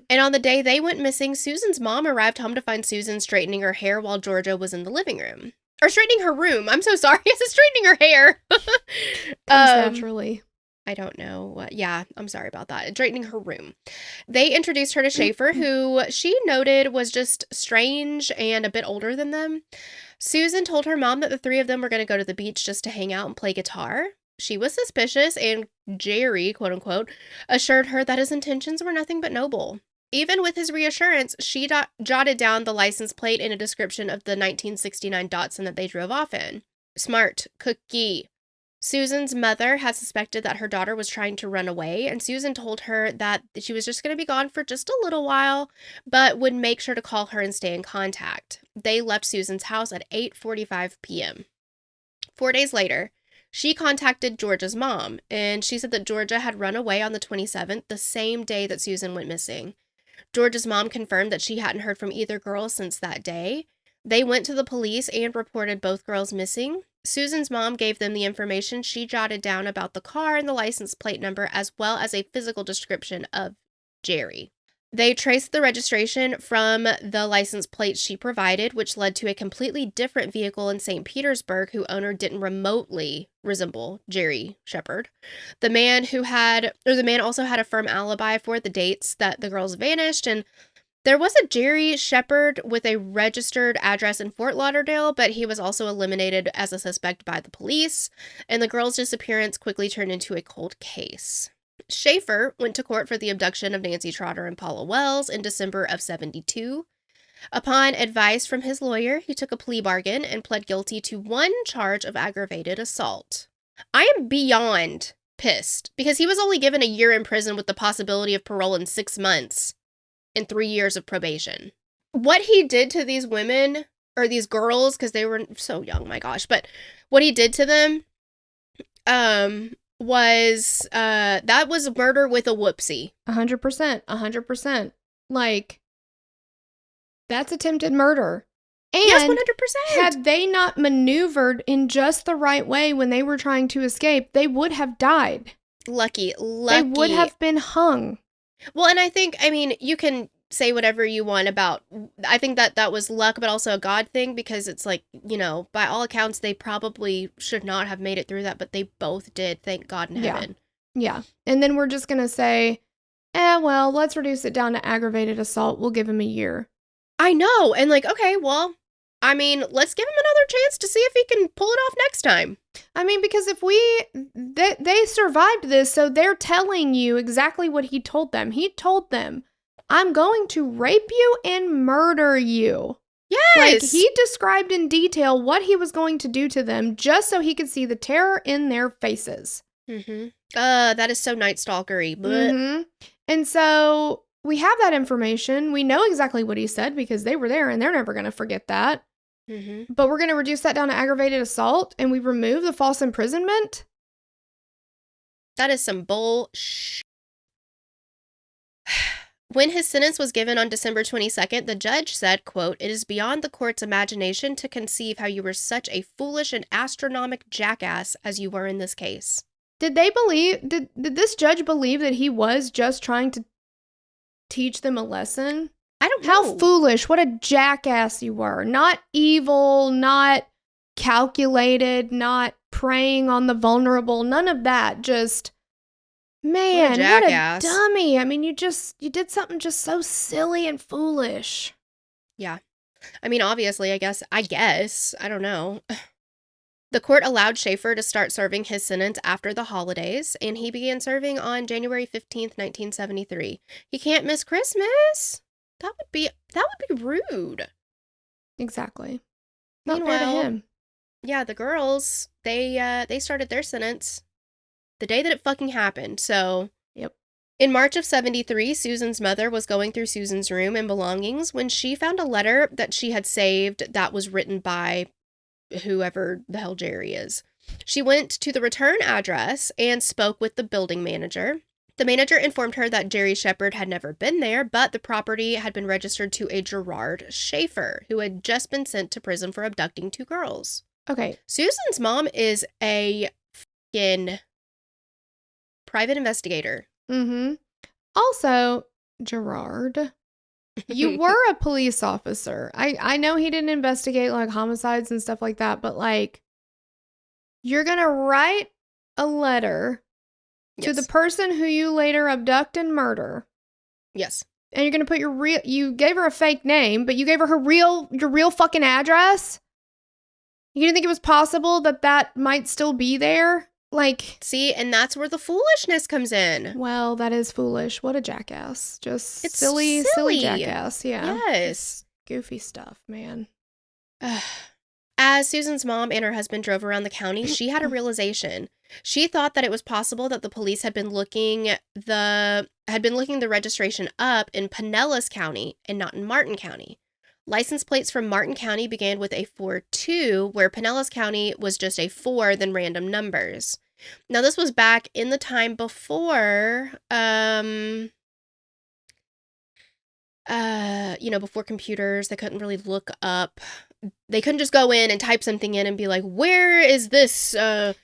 And on the day they went missing, Susan's mom arrived home to find Susan straightening her hair while Georgia was in the living room. Or straightening her room. I'm so sorry. It's straightening her hair. Naturally. I don't know what. Yeah, I'm sorry about that. Straightening her room. They introduced her to Schaefer, who she noted was just strange and a bit older than them. Susan told her mom that the three of them were going to go to the beach just to hang out and play guitar. She was suspicious, and Jerry, quote unquote, assured her that his intentions were nothing but noble. Even with his reassurance, she jotted down the license plate and a description of the 1969 Datsun that they drove off in. Smart cookie. Susan's mother had suspected that her daughter was trying to run away, and Susan told her that she was just going to be gone for just a little while, but would make sure to call her and stay in contact. They left Susan's house at 8:45 p.m. 4 days later, she contacted Georgia's mom, and she said that Georgia had run away on the 27th, the same day that Susan went missing. Georgia's mom confirmed that she hadn't heard from either girl since that day. They went to the police and reported both girls missing. Susan's mom gave them the information she jotted down about the car and the license plate number, as well as a physical description of Jerry. They traced the registration from the license plate she provided, which led to a completely different vehicle in St. Petersburg whose owner didn't remotely resemble Jerry Shepard. The man also had a firm alibi for the dates that the girls vanished, and there was a Jerry Shepard with a registered address in Fort Lauderdale, but he was also eliminated as a suspect by the police, and the girls' disappearance quickly turned into a cold case. Schaefer went to court for the abduction of Nancy Trotter and Paula Wells in December of 1972. Upon advice from his lawyer, he took a plea bargain and pled guilty to one charge of aggravated assault. I am beyond pissed because he was only given a year in prison with the possibility of parole in 6 months and 3 years of probation. What he did to these women, or these girls, because they were so young, my gosh, but what he did to them, was that was murder with a whoopsie. 100%. 100%. Like, that's attempted murder. And yes, 100%. Had they not maneuvered in just the right way when they were trying to escape, they would have died. Lucky. They would have been hung. Well, and I mean, you can say whatever you want about, I think that was luck, but also a God thing, because it's like, you know, by all accounts, they probably should not have made it through that, but they both did, thank God in heaven. Yeah. And then we're just going to say, well, let's reduce it down to aggravated assault. We'll give him a year. I know. And like, okay, well, I mean, let's give him another chance to see if he can pull it off next time. I mean, because if they survived this, so they're telling you exactly what he told them. He told them, I'm going to rape you and murder you. Yes! Like, he described in detail what he was going to do to them just so he could see the terror in their faces. Mm-hmm. That is so Night Stalker-y. Mm-hmm. And so we have that information. We know exactly what he said because they were there and they're never going to forget that. Mm-hmm. But we're going to reduce that down to aggravated assault and we remove the false imprisonment? That is some bullshit. When his sentence was given on December 22nd, the judge said, quote, "It is beyond the court's imagination to conceive how you were such a foolish and astronomical jackass as you were in this case." Did this judge believe that he was just trying to teach them a lesson? I don't know. How foolish, what a jackass you were. Not evil, not calculated, not preying on the vulnerable, none of that. Just, man, what a dummy. I mean, you did something just so silly and foolish. Yeah. I mean, obviously, I guess, I don't know. The court allowed Schaefer to start serving his sentence after the holidays, and he began serving on January 15th, 1973. He can't miss Christmas. That would be rude. Exactly. Not fair to him. Yeah, the girls, they started their sentence the day that it fucking happened. So, yep. In March of 1973, Susan's mother was going through Susan's room and belongings when she found a letter that she had saved that was written by whoever the hell Jerry is. She went to the return address and spoke with the building manager. The manager informed her that Jerry Shepard had never been there, but the property had been registered to a Gerard Schaefer, who had just been sent to prison for abducting 2 girls. Okay. Susan's mom is a fucking private investigator. Mm-hmm. Also, Gerard, you were a police officer. I know he didn't investigate like homicides and stuff like that, but like, you're going to write a letter to the person who you later abduct and murder. Yes. And you're going to put you gave her a fake name, but you gave her your real fucking address? You didn't think it was possible that might still be there? Like, see, and that's where the foolishness comes in. Well, that is foolish. What a jackass. Just it's silly jackass. Yeah. Yes. Goofy stuff, man. As Susan's mom and her husband drove around the county, she had a realization. She thought that it was possible that the police had been looking the registration up in Pinellas County and not in Martin County. License plates from Martin County began with a 4-2, where Pinellas County was just a 4, then random numbers. Now, this was back in the time before, before computers. They couldn't really look up. They couldn't just go in and type something in and be like, where is this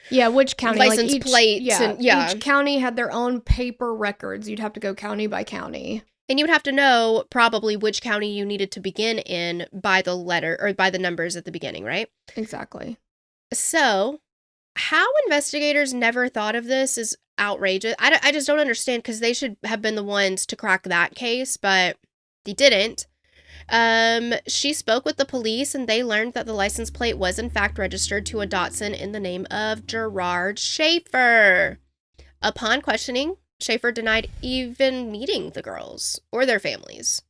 which county? License like plate? Each county had their own paper records. You'd have to go county by county. And you would have to know probably which county you needed to begin in by the letter or by the numbers at the beginning, right? Exactly. So, how investigators never thought of this is outrageous. I just don't understand because they should have been the ones to crack that case, but they didn't. She spoke with the police and they learned that the license plate was in fact registered to a Datsun in the name of Gerard Schaefer. Upon questioning, Schaefer denied even meeting the girls or their families.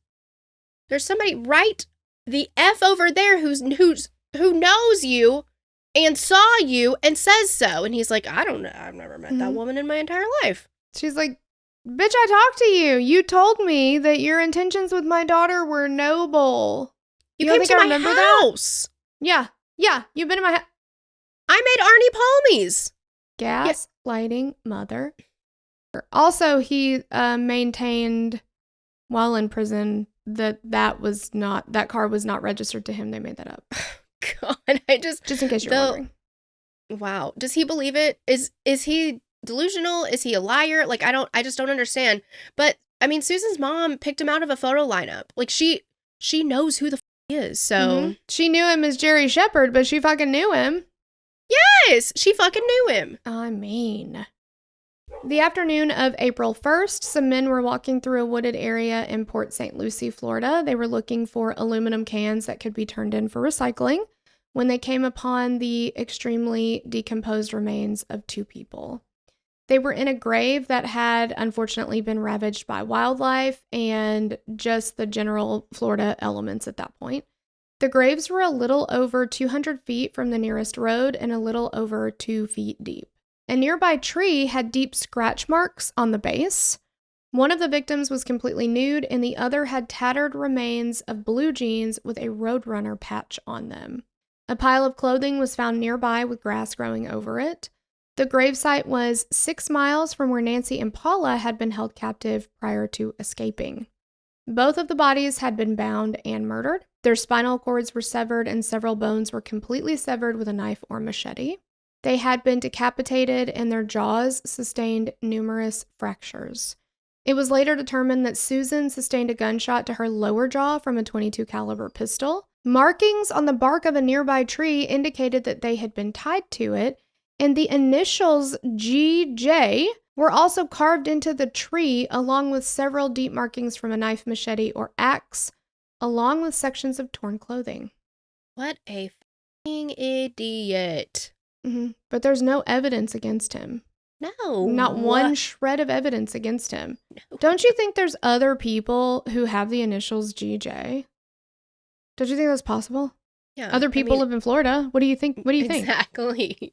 There's somebody right the F over there who knows you and saw you and says so. And he's like, I don't know. I've never met that woman in my entire life. She's like, bitch, I talked to you. You told me that your intentions with my daughter were noble. You came to my house. That? Yeah. You've been in my house. I made Arnie Palmies. Gaslighting mother. Also, he maintained while in prison that car was not registered to him. They made that up. God, just in case you're wondering. Wow. Does he believe it? Is he delusional? Is he a liar? Like, I just don't understand. But I mean, Susan's mom picked him out of a photo lineup. Like, she knows who the he is. So she knew him as Jerry Shepherd, but she fucking knew him. Yes, she fucking knew him. I mean, the afternoon of April 1st, some men were walking through a wooded area in Port St. Lucie, Florida. They were looking for aluminum cans that could be turned in for recycling when they came upon the extremely decomposed remains of two people. They were in a grave that had unfortunately been ravaged by wildlife and just the general Florida elements at that point. The graves were a little over 200 feet from the nearest road and a little over 2 feet deep. A nearby tree had deep scratch marks on the base. One of the victims was completely nude and the other had tattered remains of blue jeans with a Roadrunner patch on them. A pile of clothing was found nearby with grass growing over it. The gravesite was 6 miles from where Nancy and Paula had been held captive prior to escaping. Both of the bodies had been bound and murdered. Their spinal cords were severed and several bones were completely severed with a knife or machete. They had been decapitated and their jaws sustained numerous fractures. It was later determined that Susan sustained a gunshot to her lower jaw from a .22 caliber pistol. Markings on the bark of a nearby tree indicated that they had been tied to it, and the initials GJ were also carved into the tree along with several deep markings from a knife, machete, or axe, along with sections of torn clothing. What a f***ing idiot. But there's no evidence against him. No. Not one shred of evidence against him. No. Don't you think there's other people who have the initials GJ? Don't you think that's possible? Yeah. Other people live in Florida. What do you think? Exactly.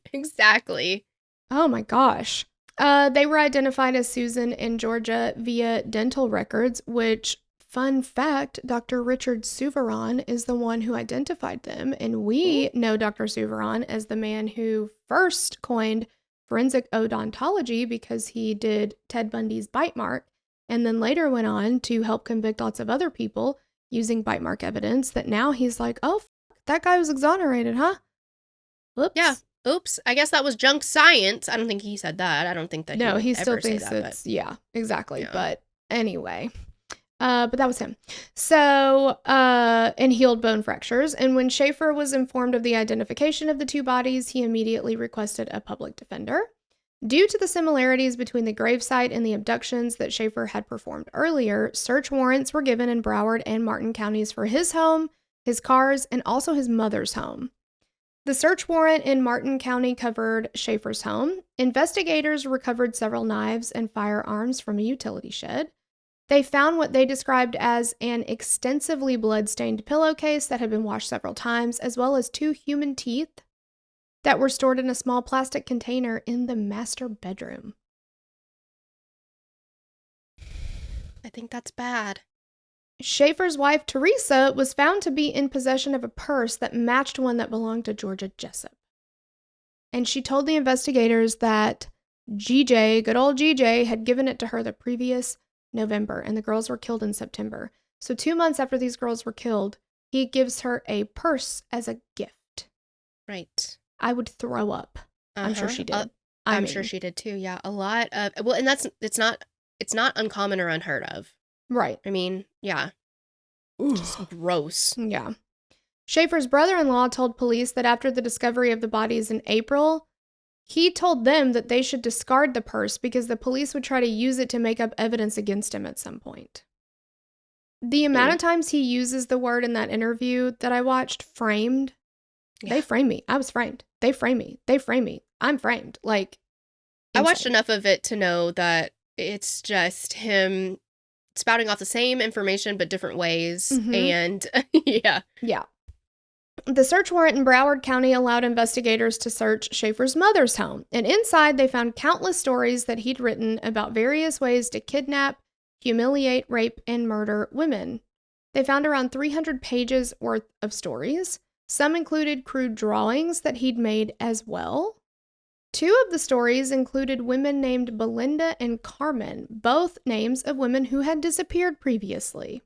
Oh my gosh. They were identified as Susan and Georgia via dental records, which, fun fact, Dr. Richard Souveron is the one who identified them. And we know Dr. Souveron as the man who first coined forensic odontology because he did Ted Bundy's bite mark and then later went on to help convict lots of other people using bite mark evidence that now he's like, oh, that guy was exonerated, huh? Whoops. Yeah. Oops. I guess that was junk science. I don't think he said that. I don't think that he still ever thinks say that, it's, yeah, exactly. Yeah. But anyway, but that was him. So, and healed bone fractures. And when Schaefer was informed of the identification of the two bodies, he immediately requested a public defender. Due to the similarities between the gravesite and the abductions that Schaefer had performed earlier, search warrants were given in Broward and Martin counties for his home, his cars, and also his mother's home. The search warrant in Martin County covered Schaefer's home. Investigators recovered several knives and firearms from a utility shed. They found what they described as an extensively blood-stained pillowcase that had been washed several times, as well as 2 human teeth that were stored in a small plastic container in the master bedroom. I think that's bad. Schaefer's wife, Teresa, was found to be in possession of a purse that matched one that belonged to Georgia Jessup. And she told the investigators that GJ, good old GJ, had given it to her the previous November, and the girls were killed in September. So 2 months after these girls were killed, he gives her a purse as a gift. Right. I would throw up. I'm sure she did. I'm sure she did too. Yeah, a lot of and it's not uncommon or unheard of. Right. I mean, yeah. Just gross. Yeah. Schaefer's brother-in-law told police that after the discovery of the bodies in April, he told them that they should discard the purse because the police would try to use it to make up evidence against him at some point. The amount of times he uses the word in that interview that I watched, framed, they framed me. I was framed. They framed me. They framed me. I'm framed. Like, I watched enough of it to know that it's just him spouting off the same information but different ways. And yeah. Yeah. The search warrant in Broward County allowed investigators to search Schaefer's mother's home. And inside, they found countless stories that he'd written about various ways to kidnap, humiliate, rape, and murder women. They found around 300 pages worth of stories. Some included crude drawings that he'd made as well. 2 of the stories included women named Belinda and Carmen, both names of women who had disappeared previously.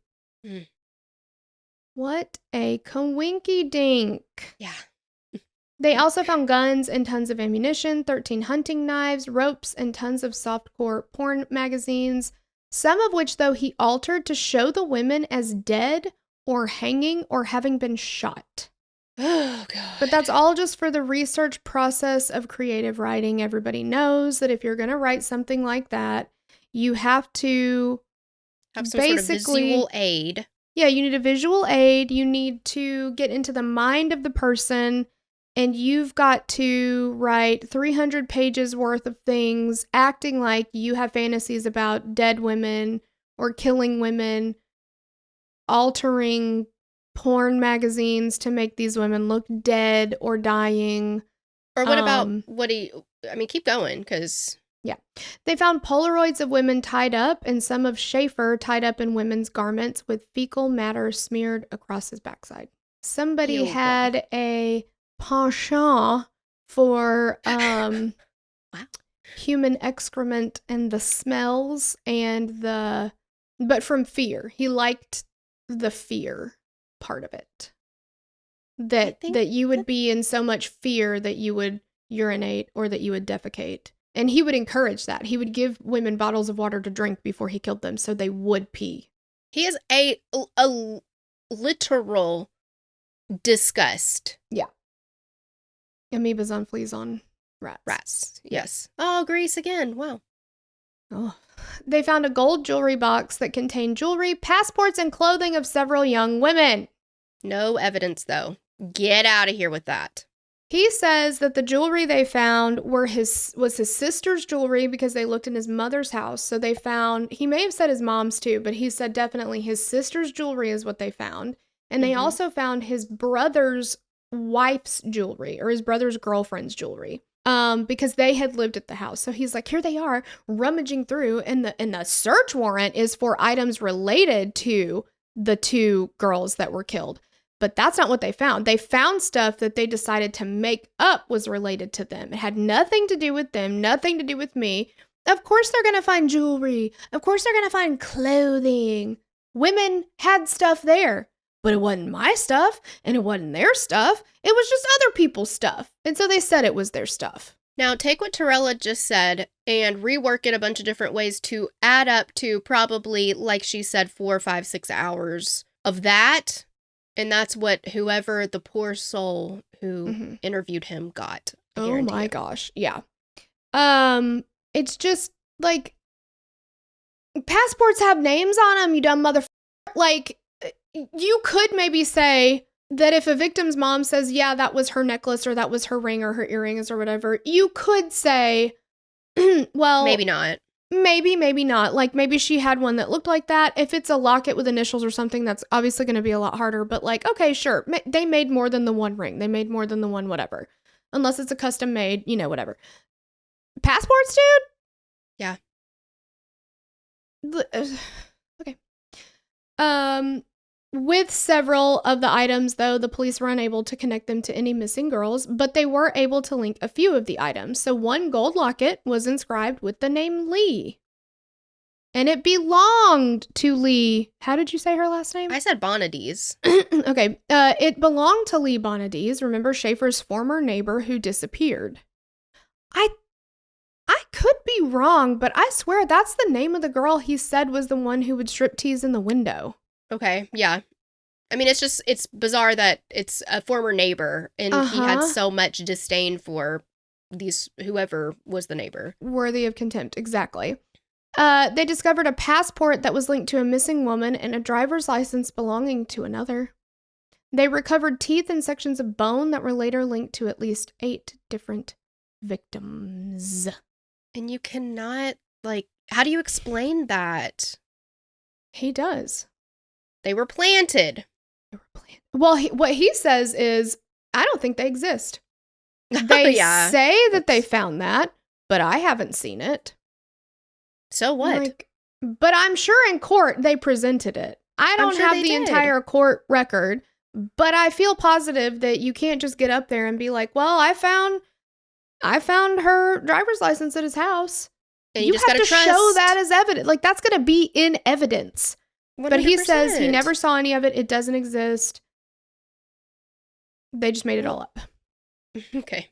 What a coinky-dink. Yeah. They also found guns and tons of ammunition, 13 hunting knives, ropes, and tons of softcore porn magazines, some of which, though, he altered to show the women as dead or hanging or having been shot. Oh, God. But that's all just for the research process of creative writing. Everybody knows that if you're going to write something like that, you have to have some sort of visual aid. Yeah, you need a visual aid. You need to get into the mind of the person, and you've got to write 300 pages worth of things acting like you have fantasies about dead women or killing women, altering porn magazines to make these women look dead or dying. Or what about keep going, because... Yeah. They found Polaroids of women tied up and some of Schaefer tied up in women's garments with fecal matter smeared across his backside. Somebody had a penchant for human excrement and the smells but from fear. He liked the fear part of it. That you would be in so much fear that you would urinate or that you would defecate. And he would encourage that. He would give women bottles of water to drink before he killed them so they would pee. He is a literal disgust. Yeah. Amoebas on fleas on rats. Rats, yes. Oh, Grease again. Wow. Oh. They found a gold jewelry box that contained jewelry, passports, and clothing of several young women. No evidence, though. Get out of here with that. He says that the jewelry they found was his sister's jewelry because they looked in his mother's house. So they found, he may have said his mom's too, but he said definitely his sister's jewelry is what they found. And they also found his brother's wife's jewelry or his brother's girlfriend's jewelry because they had lived at the house. So he's like, here they are rummaging through, and the search warrant is for items related to the 2 girls that were killed. But that's not what they found. They found stuff that they decided to make up was related to them. It had nothing to do with them, nothing to do with me. Of course they're going to find jewelry. Of course they're going to find clothing. Women had stuff there, but it wasn't my stuff and it wasn't their stuff. It was just other people's stuff. And so they said it was their stuff. Now take what Torella just said and rework it a bunch of different ways to add up to probably, like she said, 4, 5, 6 hours of that. And that's what whoever the poor soul who interviewed him got. Oh my gosh. Yeah. It's just like passports have names on them, you dumb motherfucker. Like, you could maybe say that if a victim's mom says, yeah, that was her necklace or that was her ring or her earrings or whatever, you could say, well, maybe not. Maybe not. Like, maybe she had one that looked like that. If it's a locket with initials or something, that's obviously going to be a lot harder. But, like, okay, sure. They made more than the one ring. They made more than the one whatever. Unless it's a custom made, whatever. Passports, dude? Yeah. Okay. With several of the items, though, the police were unable to connect them to any missing girls, but they were able to link a few of the items. So one gold locket was inscribed with the name Lee. And it belonged to Lee. How did you say her last name? I said Bonadies. Okay. It belonged to Lee Bonadies. Remember Schaefer's former neighbor who disappeared. I could be wrong, but I swear that's the name of the girl he said was the one who would striptease in the window. Okay, yeah. I mean, it's bizarre that it's a former neighbor, and he had so much disdain for whoever was the neighbor. Worthy of contempt, exactly. They discovered a passport that was linked to a missing woman and a driver's license belonging to another. They recovered teeth and sections of bone that were later linked to at least 8 different victims. And you cannot, how do you explain that? He does. They were planted. Well, what he says is, I don't think they exist. They say that they found that, but I haven't seen it. So what? But I'm sure in court they presented it. I don't have the entire court record, but I feel positive that you can't just get up there and be like, well, I found her driver's license at his house. And you just have to show that as evidence. Like, that's going to be in evidence. 100%. But he says he never saw any of it. It doesn't exist. They just made it all up. Okay.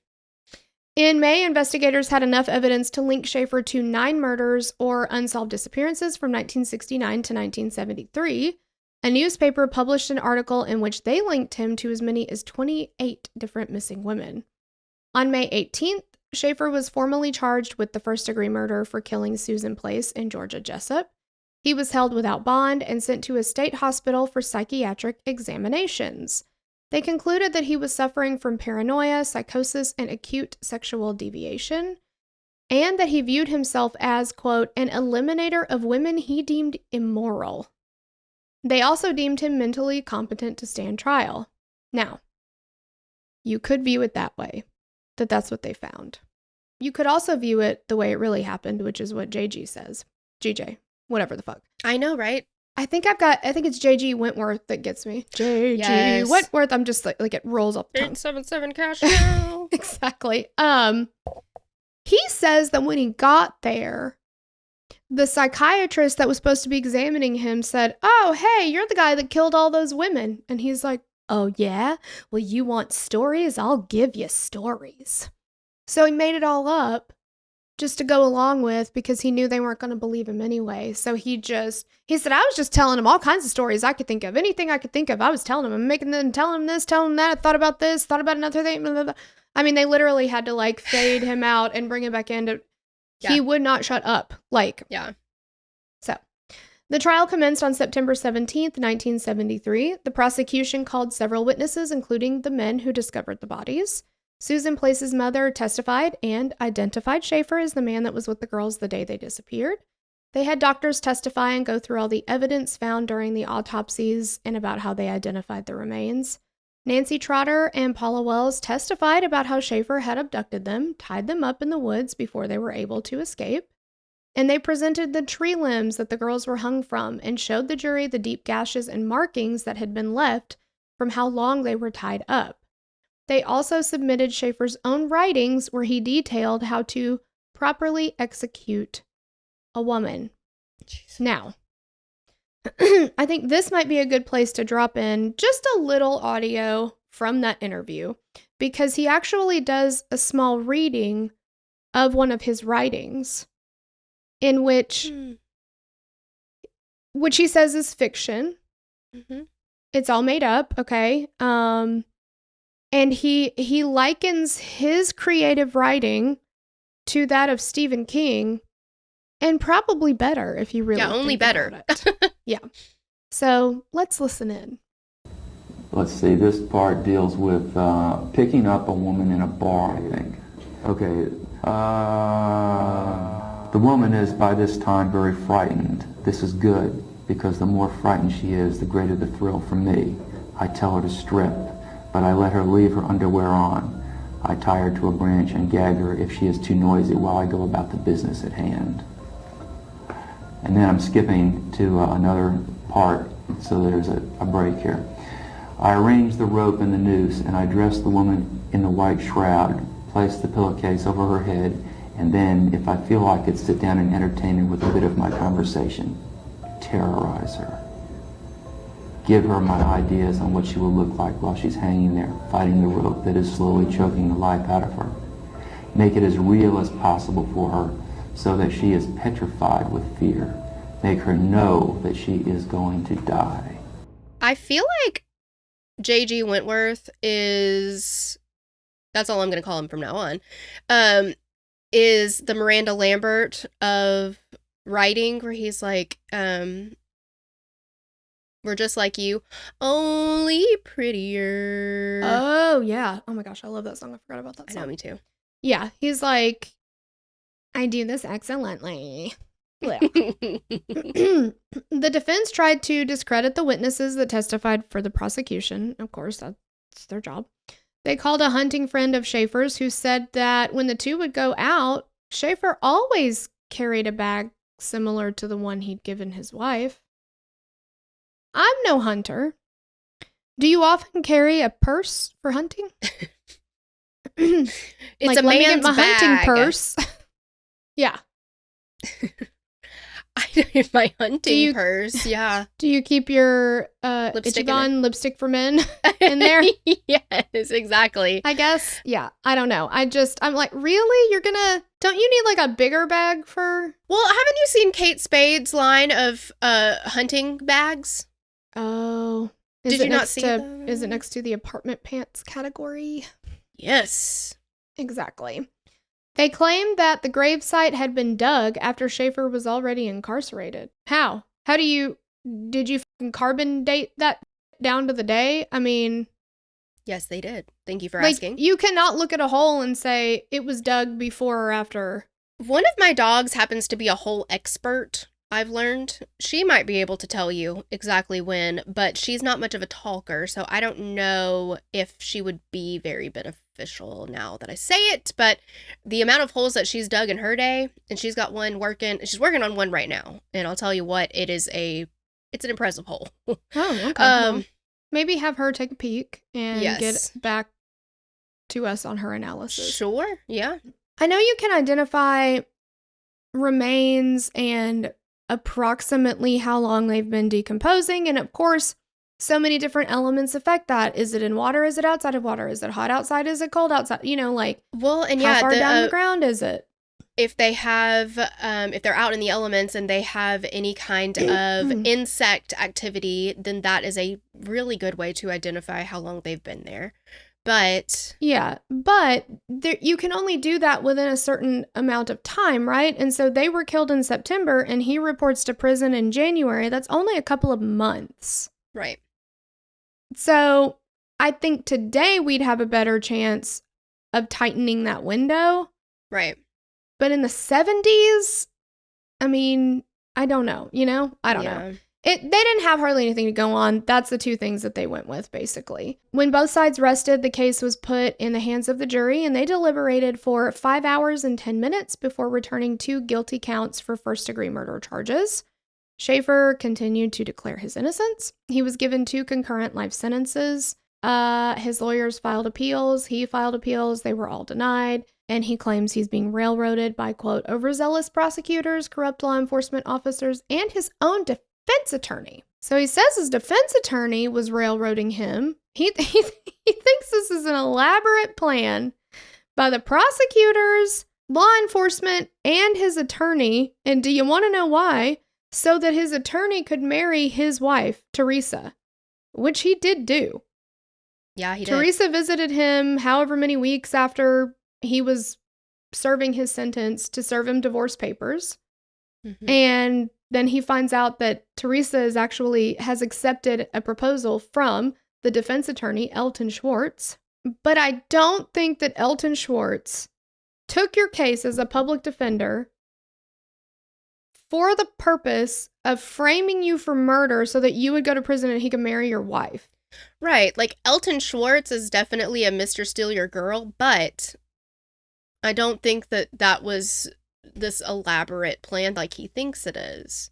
In May, investigators had enough evidence to link Schaefer to 9 murders or unsolved disappearances from 1969 to 1973. A newspaper published an article in which they linked him to as many as 28 different missing women. On May 18th, Schaefer was formally charged with the first-degree murder for killing Susan Place and Georgia Jessup. He was held without bond and sent to a state hospital for psychiatric examinations. They concluded that he was suffering from paranoia, psychosis, and acute sexual deviation, and that he viewed himself as, quote, an eliminator of women he deemed immoral. They also deemed him mentally competent to stand trial. Now, you could view it that way, that that's what they found. You could also view it the way it really happened, which is what JG says. GJ, whatever the fuck. I know, right? I think it's JG Wentworth that gets me. JG Wentworth. I'm just like it rolls off the tongue. 877 cash now. Exactly. He says that when he got there, the psychiatrist that was supposed to be examining him said, "Oh, hey, you're the guy that killed all those women." And he's like, "Oh, yeah? Well, you want stories? I'll give you stories." So he made it all up just to go along with, because he knew they weren't going to believe him anyway. So he said, "I was just telling him all kinds of stories I could think of. Anything I could think of, I was telling him. I'm making them, telling him this, telling him that. I thought about this, thought about another thing." Blah, blah, blah. I mean, they literally had to fade him out and bring him back in. He would not shut up. So the trial commenced on September 17th, 1973. The prosecution called several witnesses, including the men who discovered the bodies. Susan Place's mother testified and identified Schaefer as the man that was with the girls the day they disappeared. They had doctors testify and go through all the evidence found during the autopsies and about how they identified the remains. Nancy Trotter and Paula Wells testified about how Schaefer had abducted them, tied them up in the woods before they were able to escape. And they presented the tree limbs that the girls were hung from and showed the jury the deep gashes and markings that had been left from how long they were tied up. They also submitted Schaefer's own writings where he detailed how to properly execute a woman. Jeez. Now, I think this might be a good place to drop in just a little audio from that interview, because he actually does a small reading of one of his writings in which he says is fiction. Mm-hmm. It's all made up, okay? And he likens his creative writing to that of Stephen King, and probably better if you really only better. Yeah. So let's listen in. Let's see, this part deals with picking up a woman in a bar, I think. Okay. The woman is by this time very frightened. This is good, because the more frightened she is, the greater the thrill for me. I tell her to strip, but I let her leave her underwear on. I tie her to a branch and gag her if she is too noisy while I go about the business at hand. And then I'm skipping to another part, so there's a break here. I arrange the rope and the noose, and I dress the woman in the white shroud, place the pillowcase over her head, and then, if I feel like it, sit down and entertain her with a bit of my conversation. Terrorize her. Give her my ideas on what she will look like while she's hanging there, fighting the rope that is slowly choking the life out of her. Make it as real as possible for her, so that she is petrified with fear. Make her know that she is going to die. I feel like J.G. Wentworth is, that's all I'm going to call him from now on, is the Miranda Lambert of writing, where he's like, we're just like you, only prettier. Oh, yeah. Oh my gosh, I love that song. I forgot about that song. I know, me too. Yeah, he's like, I do this excellently. The defense tried to discredit the witnesses that testified for the prosecution. Of course, that's their job. They called a hunting friend of Schaefer's who said that when the two would go out, Schaefer always carried a bag similar to the one he'd given his wife. I'm no hunter. Do you often carry a purse for hunting? It's like, a let me get man's my bag. hunting purse. Yeah. My hunting purse, yeah. Do you keep your Lipstick in Ichiban lipstick for men in there? Yes, exactly. I guess. Yeah. I don't know. I'm like, really? Don't you need like a bigger bag for? Well, haven't you seen Kate Spade's line of hunting bags? Oh. Did you not see them? Is it next to the apartment pants category? Yes. Exactly. They claimed that the gravesite had been dug after Schaefer was already incarcerated. How? Did you fucking carbon date that down to the day? I mean... Yes, they did. Thank you for like, asking. You cannot look at a hole and say it was dug before or after. One of my dogs happens to be a hole expert, I've learned. She might be able to tell you exactly when, but she's not much of a talker, so I don't know if she would be very beneficial now that I say it, but the amount of holes that she's dug in her day, and she's working on one right now, and I'll tell you what, it's an impressive hole. Oh, okay. Well, maybe have her take a peek and get back to us on her analysis. Sure, yeah. I know you can identify remains and approximately how long they've been decomposing, and of course, so many different elements affect that. Is it in water? Is it outside of water? Is it hot outside? Is it cold outside? How far down the ground is it? If they have, if they're out in the elements and they have any kind of insect activity, then that is a really good way to identify how long they've been there. But you can only do that within a certain amount of time, right? And so they were killed in September and he reports to prison in January. That's only a couple of months. Right. So I think today we'd have a better chance of tightening that window. Right. But in the 70s, I mean, I don't know, I don't know. They didn't have hardly anything to go on. That's the two things that they went with, basically. When both sides rested, the case was put in the hands of the jury, and they deliberated for 5 hours and 10 minutes before returning 2 guilty counts for first-degree murder charges. Schaefer continued to declare his innocence. He was given 2 concurrent life sentences. His lawyers filed appeals. He filed appeals. They were all denied. And he claims he's being railroaded by, quote, overzealous prosecutors, corrupt law enforcement officers, and his own defense attorney. So he says his defense attorney was railroading him. He thinks this is an elaborate plan by the prosecutors, law enforcement, and his attorney. And do you want to know why? So that his attorney could marry his wife, Teresa, which he did do. Yeah, he did. Teresa visited him however many weeks after he was serving his sentence to serve him divorce papers. Mm-hmm. And then he finds out that Teresa has accepted a proposal from the defense attorney, Elton Schwartz. But I don't think that Elton Schwartz took your case as a public defender for the purpose of framing you for murder so that you would go to prison and he could marry your wife. Right. Like, Elton Schwartz is definitely a Mr. Steal Your Girl, but I don't think that was this elaborate plan like he thinks it is.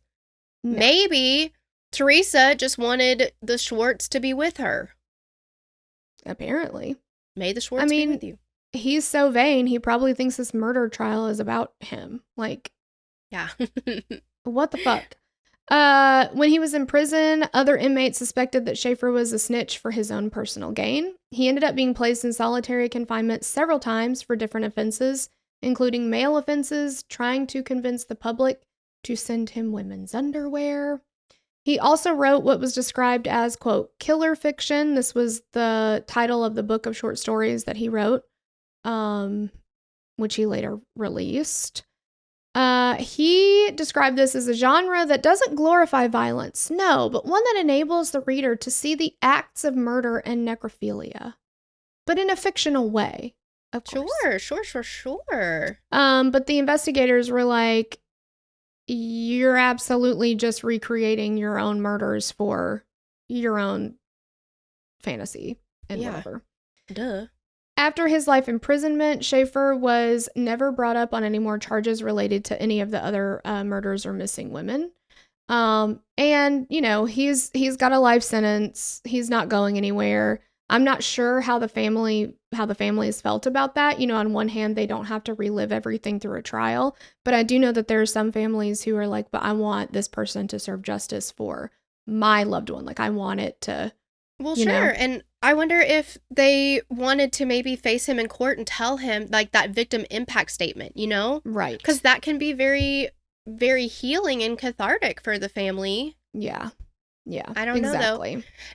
No. Maybe Teresa just wanted the Schwartz to be with her. Apparently. May the Schwartz be with you. He's so vain, he probably thinks this murder trial is about him. Like, yeah. What the fuck? When he was in prison, other inmates suspected that Schaefer was a snitch for his own personal gain. He ended up being placed in solitary confinement several times for different offenses. including male offenses, trying to convince the public to send him women's underwear. He also wrote what was described as, quote, killer fiction. This was the title of the book of short stories that he wrote, which he later released. He described this as a genre that doesn't glorify violence, no, but one that enables the reader to see the acts of murder and necrophilia, but in a fictional way, of course. Sure. But the investigators were like, you're absolutely just recreating your own murders for your own fantasy and whatever. Duh. After his life imprisonment, Schaefer was never brought up on any more charges related to any of the other murders or missing women. And, you know, he's got a life sentence. He's not going anywhere. I'm not sure how the families felt about that. You know, on one hand, they don't have to relive everything through a trial. But I do know that there are some families who are like, but I want this person to serve justice for my loved one. Like, I want it to... Well, sure. And I wonder if they wanted to maybe face him in court and tell him, like, that victim impact statement, you know? Right. Because that can be very, very healing and cathartic for the family. Yeah. I don't know, though.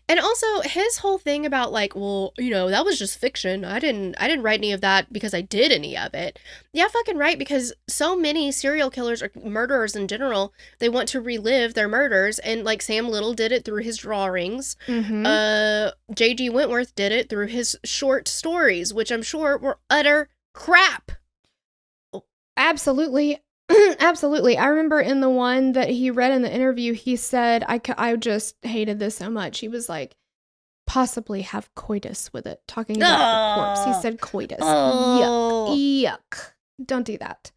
And also, his whole thing about, like, well, you know, that was just fiction. I didn't write any of that because I did any of it. Yeah, fucking right, because so many serial killers or murderers in general, they want to relive their murders, and, like, Sam Little did it through his drawings. Mm-hmm. J.G. Wentworth did it through his short stories, which I'm sure were utter crap. Absolutely. Absolutely. I remember in the one that he read in the interview, he said, I just hated this so much. He was like, possibly have coitus with it, talking about the corpse. He said coitus. Yuck. Don't do that.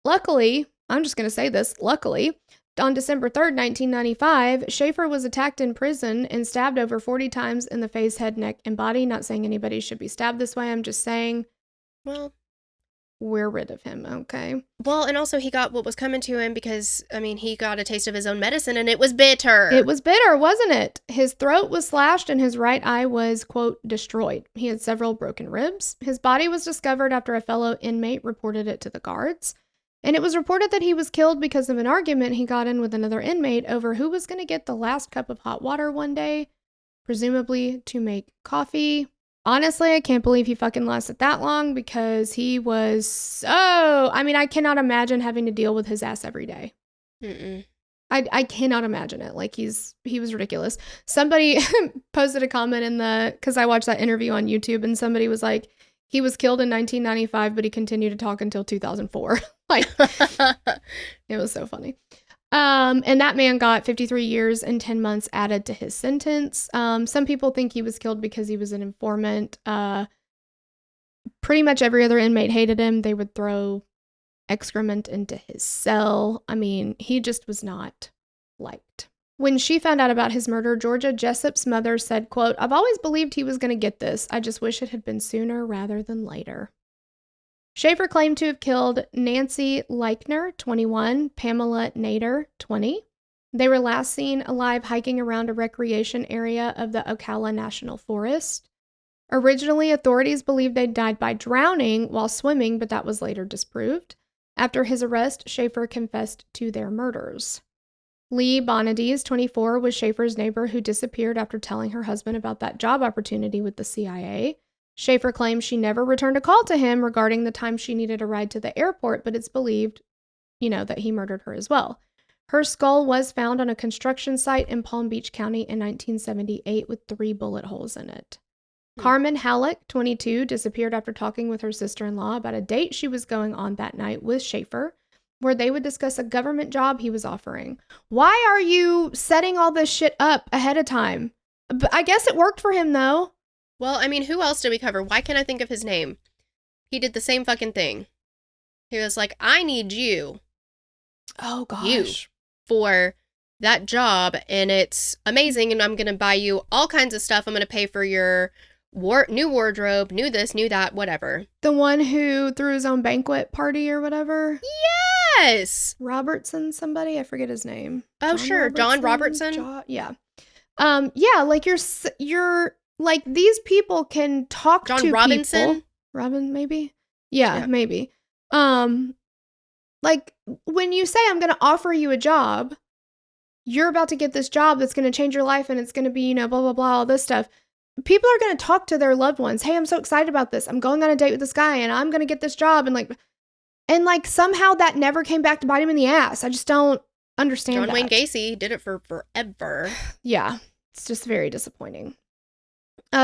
Luckily, I'm just going to say this, luckily, on December 3rd, 1995, Schaefer was attacked in prison and stabbed over 40 times in the face, head, neck, and body. Not saying anybody should be stabbed this way. I'm just saying, well, we're rid of him, okay? Well, and also he got what was coming to him because, I mean, he got a taste of his own medicine and it was bitter. It was bitter, wasn't it? His throat was slashed and his right eye was, quote, destroyed. He had several broken ribs. His body was discovered after a fellow inmate reported it to the guards. And it was reported that he was killed because of an argument he got in with another inmate over who was going to get the last cup of hot water one day, presumably to make coffee. Honestly, I can't believe he fucking lasted that long because he was so... I mean, I cannot imagine having to deal with his ass every day. I cannot imagine it. Like, he was ridiculous. Somebody posted a comment in because I watched that interview on YouTube, and somebody was like, he was killed in 1995, but he continued to talk until 2004. Like, it was so funny. And that man got 53 years and 10 months added to his sentence. Some people think he was killed because he was an informant. Pretty much every other inmate hated him. They would throw excrement into his cell. I mean, he just was not liked. When she found out about his murder, Georgia Jessup's mother said, quote, "I've always believed he was going to get this. I just wish it had been sooner rather than later." Schaefer claimed to have killed Nancy Leichner, 21, Pamela Nader, 20. They were last seen alive hiking around a recreation area of the Ocala National Forest. Originally, authorities believed they died by drowning while swimming, but that was later disproved. After his arrest, Schaefer confessed to their murders. Lee Bonadies, 24, was Schaefer's neighbor who disappeared after telling her husband about that job opportunity with the CIA. Schaefer claims she never returned a call to him regarding the time she needed a ride to the airport, but it's believed, that he murdered her as well. Her skull was found on a construction site in Palm Beach County in 1978 with 3 bullet holes in it. Carmen Halleck, 22, disappeared after talking with her sister-in-law about a date she was going on that night with Schaefer, where they would discuss a government job he was offering. Why are you setting all this shit up ahead of time? I guess it worked for him, though. Well, I mean, who else did we cover? Why can't I think of his name? He did the same fucking thing. He was like, I need you. Oh, gosh. You for that job, and it's amazing, and I'm going to buy you all kinds of stuff. I'm going to pay for your new wardrobe, new this, new that, whatever. The one who threw his own banquet party or whatever? Yes! Robertson somebody? I forget his name. Oh, sure. John Robertson? Yeah. Yeah, like you're like, these people can talk to John Robinson? people. Robin, maybe? Yeah, maybe. Like, when you say, I'm going to offer you a job, you're about to get this job that's going to change your life and it's going to be, blah, blah, blah, all this stuff. People are going to talk to their loved ones. Hey, I'm so excited about this. I'm going on a date with this guy and I'm going to get this job. And somehow that never came back to bite him in the ass. I just don't understand John that. Wayne Gacy did it for forever. Yeah, it's just very disappointing.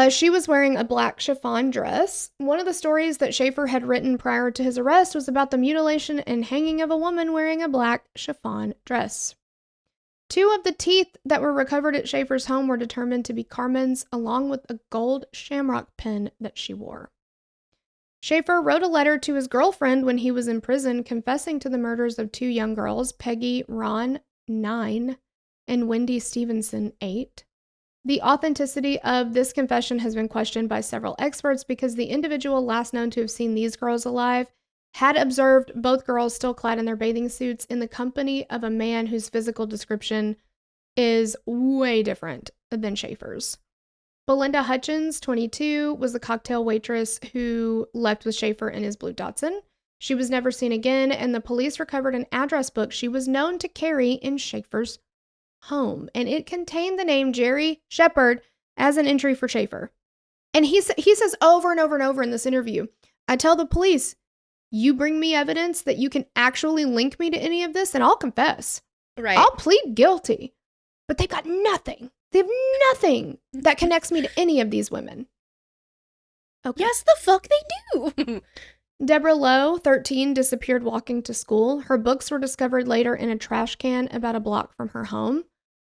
She was wearing a black chiffon dress. One of the stories that Schaefer had written prior to his arrest was about the mutilation and hanging of a woman wearing a black chiffon dress. 2 of the teeth that were recovered at Schaefer's home were determined to be Carmen's, along with a gold shamrock pin that she wore. Schaefer wrote a letter to his girlfriend when he was in prison confessing to the murders of 2 young girls, Peggy Ron, 9, and Wendy Stevenson, 8. The authenticity of this confession has been questioned by several experts because the individual last known to have seen these girls alive had observed both girls still clad in their bathing suits in the company of a man whose physical description is way different than Schaefer's. Belinda Hutchins, 22, was the cocktail waitress who left with Schaefer in his blue Datsun. She was never seen again, and the police recovered an address book she was known to carry in Schaefer's home, and it contained the name Jerry Shepard as an entry for Schaefer. And he says over and over and over in this interview, I tell the police, you bring me evidence that you can actually link me to any of this, and I'll confess. Right. I'll plead guilty. But they got nothing. They have nothing that connects me to any of these women. Okay. Yes, the fuck they do. Deborah Lowe, 13, disappeared walking to school. Her books were discovered later in a trash can about a block from her home.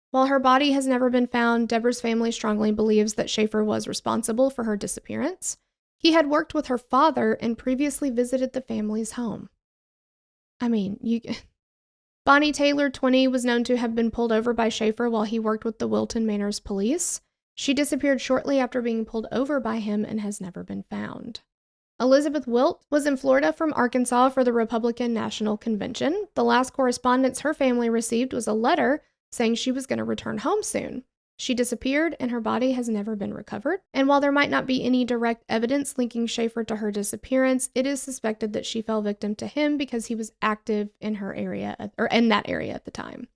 While her body has never been found, Deborah's family strongly believes that Schaefer was responsible for her disappearance. He had worked with her father and previously visited the family's home. I mean, Bonnie Taylor, 20, was known to have been pulled over by Schaefer while he worked with the Wilton Manors police. She disappeared shortly after being pulled over by him and has never been found. Elizabeth Wilt was in Florida from Arkansas for the Republican National Convention. The last correspondence her family received was a letter saying she was going to return home soon. She disappeared and her body has never been recovered. And while there might not be any direct evidence linking Schaefer to her disappearance, it is suspected that she fell victim to him because he was active in her area, or in that area at the time.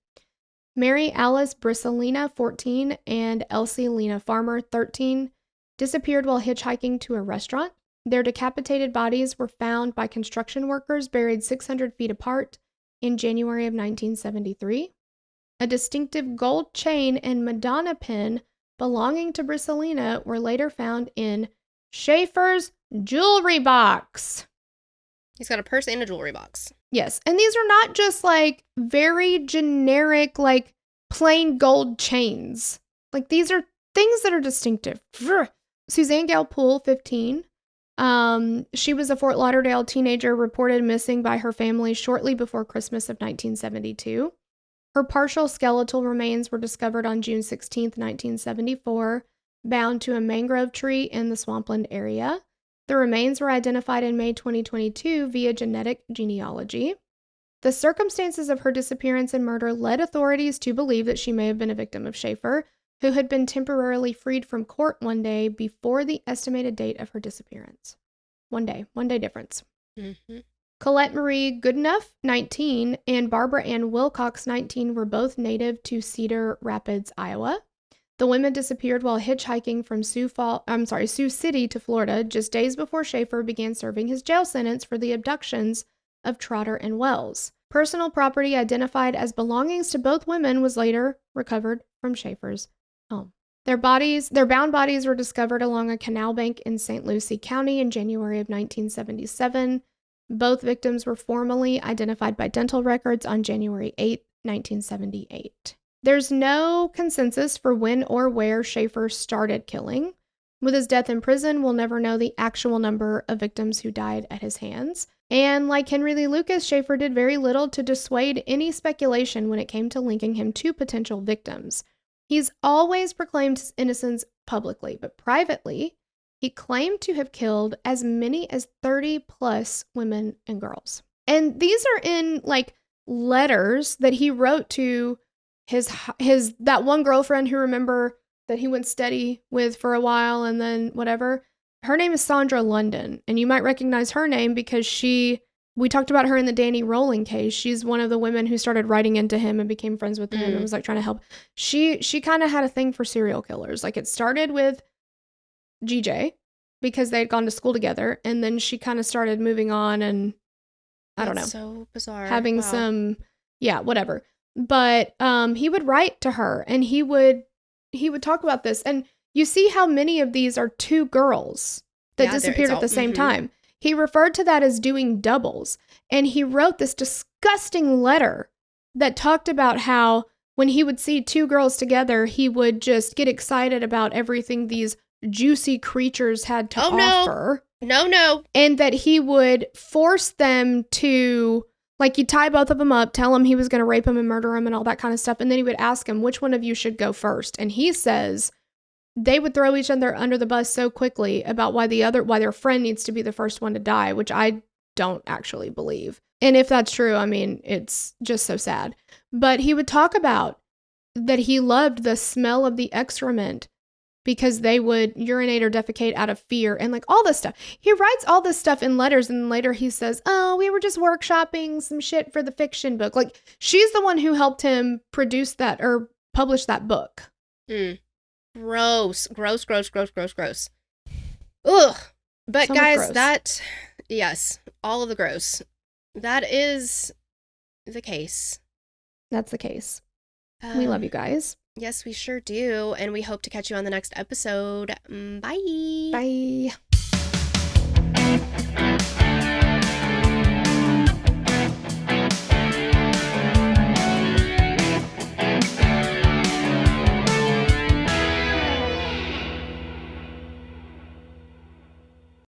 Mary Alice Brissalina, 14, and Elsie Lena Farmer, 13, disappeared while hitchhiking to a restaurant. Their decapitated bodies were found by construction workers buried 600 feet apart in January of 1973. A distinctive gold chain and Madonna pin belonging to Brissalina were later found in Schaefer's jewelry box. He's got a purse and a jewelry box. Yes, and these are not just very generic, plain gold chains. These are things that are distinctive. Suzanne Gale Poole, 15. She was a Fort Lauderdale teenager reported missing by her family shortly before Christmas of 1972. Her partial skeletal remains were discovered on June 16, 1974, bound to a mangrove tree in the swampland area. The remains were identified in May 2022 via genetic genealogy. The circumstances of her disappearance and murder led authorities to believe that she may have been a victim of Schaefer, who had been temporarily freed from court one day before the estimated date of her disappearance. One day difference. Mm-hmm. Colette Marie Goodenough, 19, and Barbara Ann Wilcox, 19, were both native to Cedar Rapids, Iowa. The women disappeared while hitchhiking from Sioux City to Florida just days before Schaefer began serving his jail sentence for the abductions of Trotter and Wells. Personal property identified as belongings to both women was later recovered from Schaefer's home. Their bound bodies were discovered along a canal bank in St. Lucie County in January of 1977. Both victims were formally identified by dental records on January 8, 1978. There's no consensus for when or where Schaefer started killing. With his death in prison, we'll never know the actual number of victims who died at his hands. And like Henry Lee Lucas, Schaefer did very little to dissuade any speculation when it came to linking him to potential victims. He's always proclaimed his innocence publicly, but privately, he claimed to have killed as many as 30 plus women and girls. And these are in letters that he wrote to his that one girlfriend who, remember, that he went steady with for a while and then whatever. Her name is Sandra London, and you might recognize her name because we talked about her in the Danny Rowling case. She's one of the women who started writing into him and became friends with him and was like trying to help. She kind of had a thing for serial killers. Like it started with GJ because they had gone to school together, and then she kind of started moving on, and I don't know. So bizarre. Having some, whatever. But he would write to her, and he would talk about this, and you see how many of these are two girls that disappeared at the same time. He referred to that as doing doubles, and he wrote this disgusting letter that talked about how when he would see two girls together, he would just get excited about everything these juicy creatures had to offer. No. And that he would force them to, like, you'd tie both of them up, tell him he was going to rape him and murder him and all that kind of stuff. And then he would ask him, which one of you should go first? And he says they would throw each other under the bus so quickly about why their friend needs to be the first one to die, which I don't actually believe. And if that's true, I mean, it's just so sad. But he would talk about that he loved the smell of the excrement because they would urinate or defecate out of fear and like all this stuff. He writes all this stuff in letters, and later he says, oh, we were just workshopping some shit for the fiction book. Like, she's the one who helped him produce that or publish that book. Gross. Ugh. But So guys, yes, all of the gross. That is the case. That's the case. We love you guys. Yes, we sure do. And we hope to catch you on the next episode. Bye. Bye.